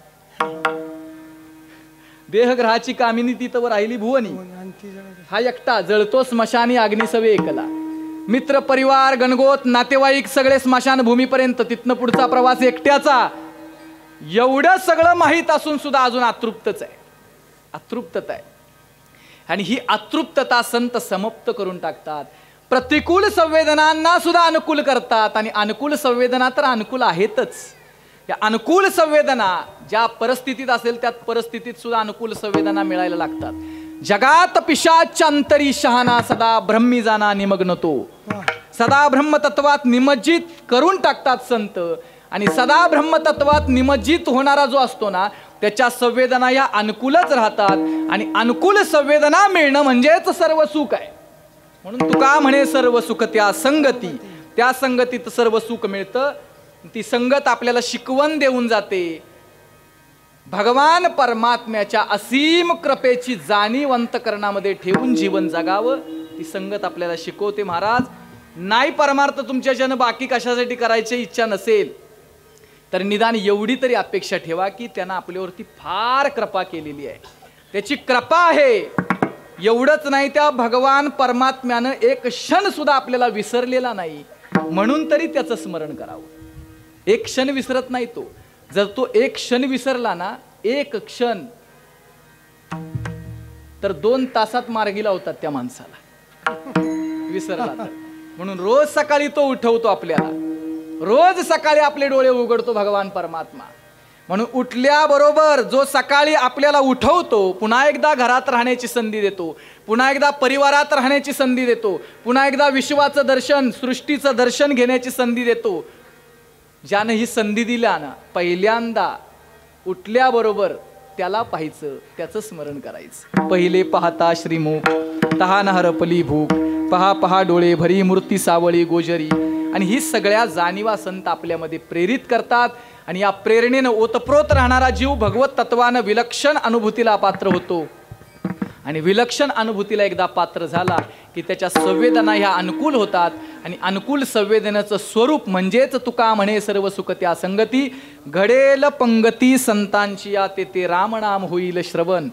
देहग्रहाची कामिनी तीतव राहिली भुवनी, हा एकटा जळतो स्मशानी अग्निसवे एकला. मित्र परिवार गणगोत नातेवाईक सगळे स्मशान भूमीपर्यंत, तिथनं पुढचा प्रवास एकट्याचा. एवढं सगळं माहीत असून सुद्धा अजून अतृप्तच आहे, अतृप्तता आहे. आणि ही अतृप्तता संत समाप्त करून टाकतात. प्रतिकूल संवेदनांना सुद्धा अनुकूल करतात. आणि अनुकूल संवेदना तर अनुकूल आहेतच. या अनुकूल संवेदना ज्या परिस्थितीत असेल त्या परिस्थितीत सुद्धा अनुकूल संवेदना मिळायला लागतात. जगात पिशाच अंतरी शहाणा, सदा ब्रह्मी जाना निमग्न तो. सदा ब्रह्मतत्वात निमज्जित करून टाकतात संत. आणि सदा ब्रह्मतत्वात निमज्जित होणारा जो असतो ना, त्याच्या संवेदना या अनुकूलच राहतात. आणि अनुकूल संवेदना मिळणं म्हणजेच सर्व सुख आहे. म्हणून तुका म्हणे सर्व सुख त्या संगती, त्या संगतीत सर्व सुख मिळतं. ती संगत आपल्याला शिकवण देऊन जाते. भगवान परमात्म्याच्या असीम कृपेची जाणीव अंतकरणामध्ये ठेवून जीवन जगावं, ती संगत आपल्याला शिकवते. महाराज, नाही परमार्थ तुमच्याच्यानं बाकी कशासाठी करायची इच्छा नसेल तर निदान एवढी तरी अपेक्षा ठेवा की त्यानं आपल्यावरती फार कृपा केलेली आहे, त्याची कृपा आहे. एवढंच नाही, त्या भगवान परमात्म्यानं एक क्षण सुद्धा आपल्याला विसरलेला नाही, म्हणून तरी त्याचं स्मरण करावं. एक क्षण विसरत नाही तो. जर तो एक क्षण विसरला ना, एक क्षण, तर 2 तासात मार्गी लावतात त्या माणसाला, विसरला तर. म्हणून रोज सकाळी तो उठवतो आपल्याला, रोज सकाळी आपले डोळे उघडतो भगवान परमात्मा. म्हणून उठल्याबरोबर जो सकाळी आपल्याला उठवतो, पुन्हा एकदा घरात राहण्याची संधी देतो, पुन्हा एकदा परिवारात राहण्याची संधी देतो, पुन्हा एकदा विश्वाचं दर्शन, सृष्टीचं दर्शन घेण्याची संधी देतो. ज्यानं ही संधी दिला ना, पहिल्यांदा उठल्याबरोबर त्याला पाहायचं, त्याचं स्मरण करायचं. पहिले पाहता श्रीमुख, तहान हरपली भूक, पहा पहा डोळे भरी, मूर्ती सावळी गोजरी. आणि ही सगळ्या जाणीवा संत आपल्यामध्ये प्रेरित करतात. आणि या प्रेरणेनं ओतप्रोत राहणारा जीव भगवत तत्वानं विलक्षण अनुभूतीला पात्र होतो. आणि विलक्षण अनुभूतीला एकदा पात्र झाला की त्याच्या संवेदना ह्या अनुकूल होतात. आणि अनुकूल संवेदनेचं स्वरूप म्हणजेच तुका म्हणे सर्व सुख त्या संगती, घडेल पंगती संतांची या ते रामनाम होईल श्रवण,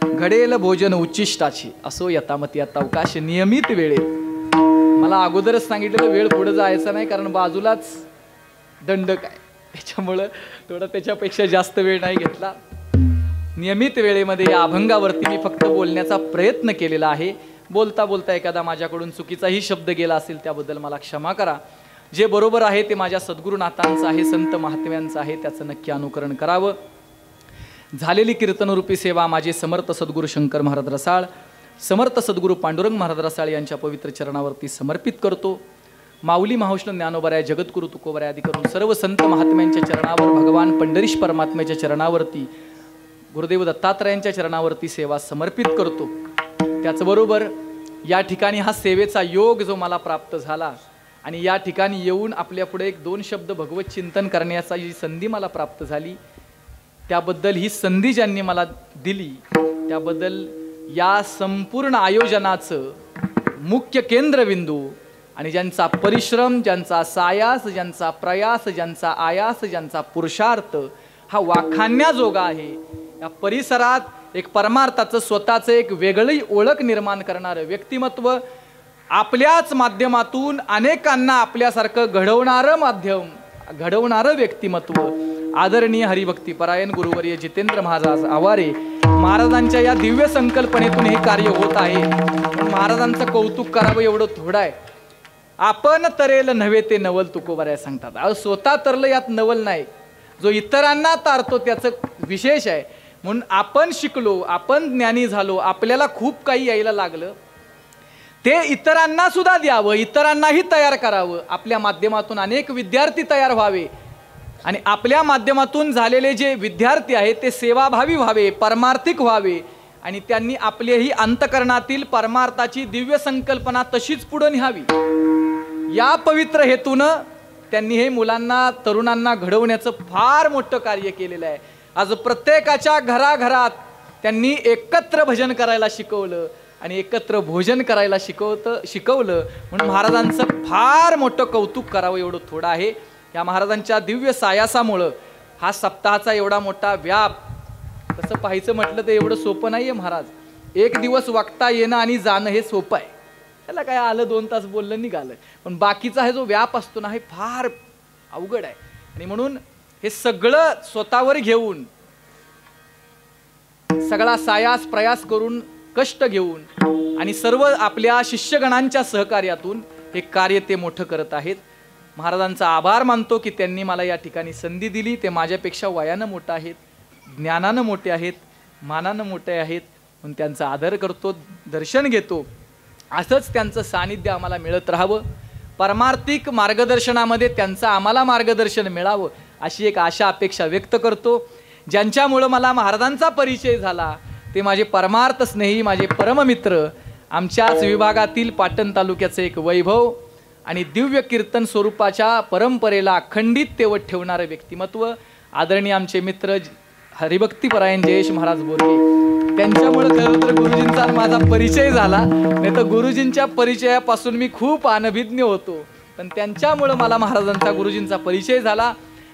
घडेल भोजन उच्चिष्टाची, असो यथामती आता अवकाश नियमित वेळेत. मला अगोदरच सांगितलेलं वेळ पुढे जायचा नाही, कारण बाजूलाच दंडक आहे, त्याच्यामुळं थोडं त्याच्यापेक्षा जास्त वेळ नाही घेतला. नियमित वेळेमध्ये या अभंगावरती मी फक्त बोलण्याचा प्रयत्न केलेला आहे. बोलता बोलता एखादा माझ्याकडून चुकीचाही शब्द गेला असेल त्याबद्दल मला क्षमा करा. जे बरोबर आहे ते माझ्या सद्गुरुनाथांचं आहे, संत महात्म्यांचं आहे, त्याचं नक्की अनुकरण करावं. झालेली कीर्तनरूपी सेवा माझे समर्थ सद्गुरू शंकर महाराज रसाळ, समर्थ सद्गुरू पांडुरंग महाराज रसाळ यांच्या पवित्र चरणावरती समर्पित करतो. माऊली महाविष्णू ज्ञानोबराय जगद्गुरु तुकोबराय आदी करून सर्व संत महात्म्यांच्या चरणावर, भगवान पंढरीश परमात्म्याच्या चरणावरती, गुरुदेव दत्तात्रयांच्या चरणावरती सेवा समर्पित करतो. त्याचबरोबर या ठिकाणी हा सेवेचा योग जो मला प्राप्त झाला आणि या ठिकाणी येऊन आपल्या पुढे एक 2 शब्द भगवत चिंतन करण्याची जी संधी मला प्राप्त झाली, त्याबद्दल ही संधी ज्यांनी मला दिली त्याबद्दल या संपूर्ण आयोजनाचं मुख्य केंद्रबिंदू आणि ज्यांचा परिश्रम, ज्यांचा सायास, ज्यांचा प्रयास, ज्यांचा आयास, ज्यांचा पुरुषार्थ हा वाखाणण्याजोगा आहे. या परिसरात एक परमार्थाचं स्वतःचं एक वेगळी ओळख निर्माण करणारं व्यक्तिमत्व, आपल्याच माध्यमातून अनेकांना आपल्यासारखं घडवणारं व्यक्तिमत्व आदरणीय हरिभक्तीपरायण गुरुवर्य जितेंद्र महाराज आवारे महाराजांच्या या दिव्य संकल्पनेतून हे कार्य होत आहे. महाराजांचं कौतुक करावं एवढं थोडं आहे. आपण तरेल नव्हे ते नवल तुकोबाऱ्या सांगतात. अहो स्वतः तरलं यात नवल नाही, जो इतरांना तारतो त्याचं विशेष आहे. म्हणून आपण शिकलो, आपण ज्ञानी झालो, आपल्याला खूप काही यायला लागलं, ते इतरांना सुद्धा द्यावं, इतरांनाही तयार करावं. आपल्या माध्यमातून अनेक विद्यार्थी तयार व्हावे आणि आपल्या माध्यमातून झालेले जे विद्यार्थी आहेत ते सेवाभावी व्हावे, परमार्थिक व्हावे आणि त्यांनी आपलेही अंतकरणातील परमार्थाची दिव्य संकल्पना तशीच पुढे न्यावी. या पवित्र हेतूनं त्यांनी हे मुलांना, तरुणांना घडवण्याचं फार मोठं कार्य केलेलं आहे. आज प्रत्येकाच्या घराघरात त्यांनी एकत्र भजन करायला शिकवलं आणि एकत्र भोजन करायला शिकवलं. म्हणून महाराजांचं फार मोठं कौतुक करावं एवढं थोडं आहे. या महाराजांच्या दिव्य सायासामुळं हा सप्ताहाचा एवढा मोठा व्याप, तसं पाहायचं म्हटलं तर एवढं सोपं नाही आहे महाराज. एक दिवस वागता येणं आणि जाणं हे सोपं आहे, त्याला काय आलं 2 तास बोललं निघालं. पण बाकीचा हा जो व्याप असतो ना, हे फार अवघड आहे. आणि म्हणून हे सगळं स्वतःवर घेऊन, सगळा सायास प्रयास करून, कष्ट घेऊन आणि सर्व आपल्या शिष्यगणांच्या सहकार्यातून हे कार्य ते मोठं करत आहेत. महाराजांचा आभार मानतो की त्यांनी मला या ठिकाणी संधी दिली. ते माझ्यापेक्षा वयानं मोठं आहेत, ज्ञानानं मोठे आहेत, मानानं मोठे आहेत, म्हणून त्यांचा आदर करतो, दर्शन घेतो. असंच त्यांचं सानिध्य आम्हाला मिळत राहावं. परमार्थिक मार्गदर्शनामध्ये त्यांचं आम्हाला मार्गदर्शन मिळावं अशी एक आशा अपेक्षा व्यक्त करतो. ज्यांच्यामुळं मला महाराजांचा परिचय झाला ते माझे परमार्थ स्नेही, माझे परममित्र, आमच्याच विभागातील पाटण तालुक्याचे एक वैभव आणि दिव्य कीर्तन स्वरूपाच्या परंपरेला अखंडित तेवत ठेवणारं व्यक्तिमत्व आदरणीय आमचे मित्र हरिभक्तीपरायण जयेश महाराज बोरगे. त्यांच्यामुळे खरं तर गुरुजींचा माझा परिचय झाला, नाही तर गुरुजींच्या परिचयापासून मी खूप अनभिज्ञ होतो, पण त्यांच्यामुळं मला महाराजांचा, गुरुजींचा परिचय झाला.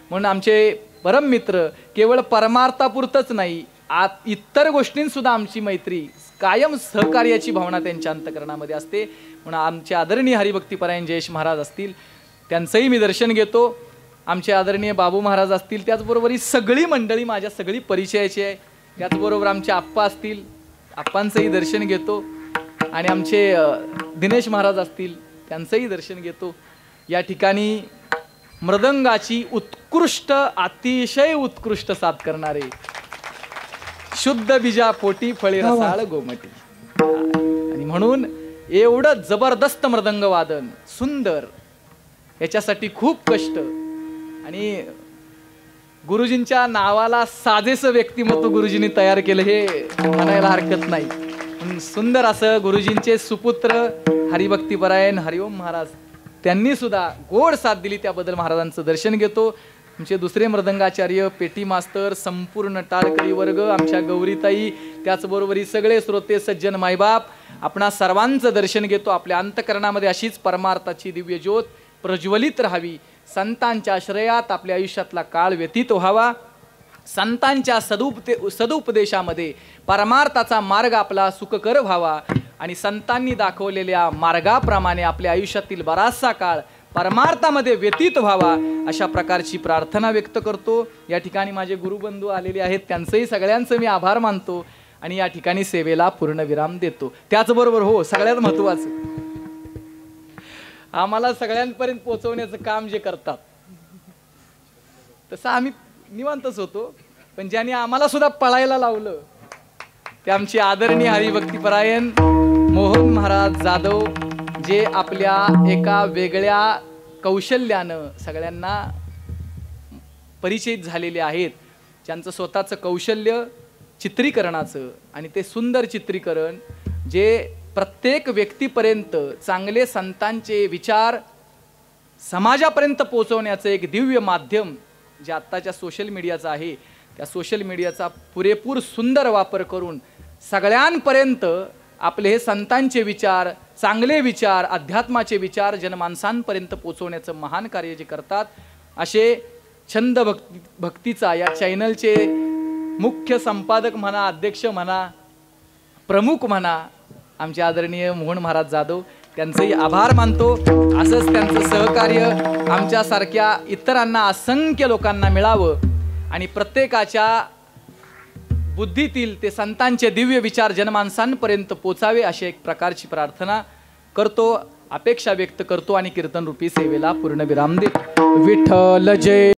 म्हणून आमचे परम मित्र केवळ परमार्थापुरतच नाही, इतर गोष्टींसुद्धा आमची मैत्री, कायम सहकार्याची भावना त्यांच्या अंतकरणामध्ये असते. म्हणून आमचे आदरणीय हरिभक्तीपरायण जयेश महाराज असतील त्यांचंही मी दर्शन घेतो. आमचे आदरणीय बाबू महाराज असतील, त्याचबरोबर ही सगळी मंडळी माझ्या सगळी परिचयाची आहे. त्याचबरोबर आमचे आप्पा असतील, आप्पांचंही दर्शन घेतो आणि आमचे दिनेश महाराज असतील त्यांचंही दर्शन घेतो. या ठिकाणी मृदंगाची उत्कृष्ट, अतिशय उत्कृष्ट साथ करणारे शुद्ध बीजा पोटी फळे रसाळ गोमटी, आणि म्हणून एवढं जबरदस्त मृदंग वादन सुंदर, याच्यासाठी खूप कष्ट आणि गुरुजींच्या नावाला साजेसं व्यक्तिमत्व गुरुजींनी तयार केलं हे म्हणायला हरकत नाही. सुंदर असं गुरुजींचे सुपुत्र हरिभक्तीपरायण हरिओम महाराज त्यांनी सुद्धा गोड साथ दिली, त्याबद्दल महाराजांचं दर्शन घेतो. आमचे दुसरे मृदंगाचार्य, पेटी मास्तर, संपूर्ण टाळकरी वर्ग, आमच्या गौरीताई, त्याचबरोबर ही सगळे श्रोते सज्जन मायबाप, आपणा सर्वांचं दर्शन घेतो. आपल्या अंतकरणामध्ये अशीच परमार्थाची दिव्य ज्योत प्रज्वलित राहावी. संतांच्या आश्रयात आपल्या आयुष्यातला काळ व्यतीत व्हावा. संतांच्या सदुपदेशामध्ये परमार्थाचा मार्ग आपला सुखकर व्हावा आणि संतांनी दाखवलेल्या मार्गाप्रमाणे आपल्या आयुष्यातील बराचसा काळ परमार्थामध्ये व्यतीत व्हावा, अशा प्रकारची प्रार्थना व्यक्त करतो. या ठिकाणी माझे गुरुबंधू आलेले आहेत, त्यांचंही सगळ्यांचं मी आभार मानतो आणि या ठिकाणी सेवेला पूर्ण विराम देतो. त्याचबरोबर हो, सगळ्यात महत्त्वाचं, आम्हाला सगळ्यांपर्यंत पोहोचवण्याचं काम जे करतात तसं आम्ही निवांतच होतो, पण ज्यांनी आम्हाला सुद्धा पळायला लावलं ते आमचे आदरणीय हरिभक्तीपरायण मोहन महाराज जाधव, जे आपल्या एका वेगळ्या कौशल्यानं सगळ्यांना परिचित झालेले आहेत. ज्यांचं स्वतःचं कौशल्य चित्रीकरणाचं आणि ते सुंदर चित्रीकरण जे प्रत्येक व्यक्तीपर्यंत चांगले संतांचे विचार समाजापर्यंत पोहोचवण्याचं एक दिव्य माध्यम जे आत्ताच्या सोशल मीडियाचं आहे, त्या सोशल मीडियाचा पुरेपूर सुंदर वापर करून सगळ्यांपर्यंत आपले हे संतांचे विचार, चांगले विचार, अध्यात्माचे विचार जनमानसांपर्यंत पोहोचवण्याचं महान कार्य जे करतात, असे छंद भक्तीचा या चॅनलचे मुख्य संपादक म्हणा, अध्यक्ष म्हणा, प्रमुख म्हणा, आमचे आदरणीय मोहन महाराज जाधव, त्यांचेही आभार मानतो. असंच त्यांचं सहकार्य आमच्यासारख्या इतरांना, असंख्य लोकांना मिळावं आणि प्रत्येकाच्या बुद्धीतील ते संतांचे दिव्य विचार जनमानसांपर्यंत पोचावे अशी एक प्रकारची प्रार्थना करतो, अपेक्षा व्यक्त करतो आणि कीर्तन रूपी सेवेला पूर्ण विराम देतो. विठ्ठल जय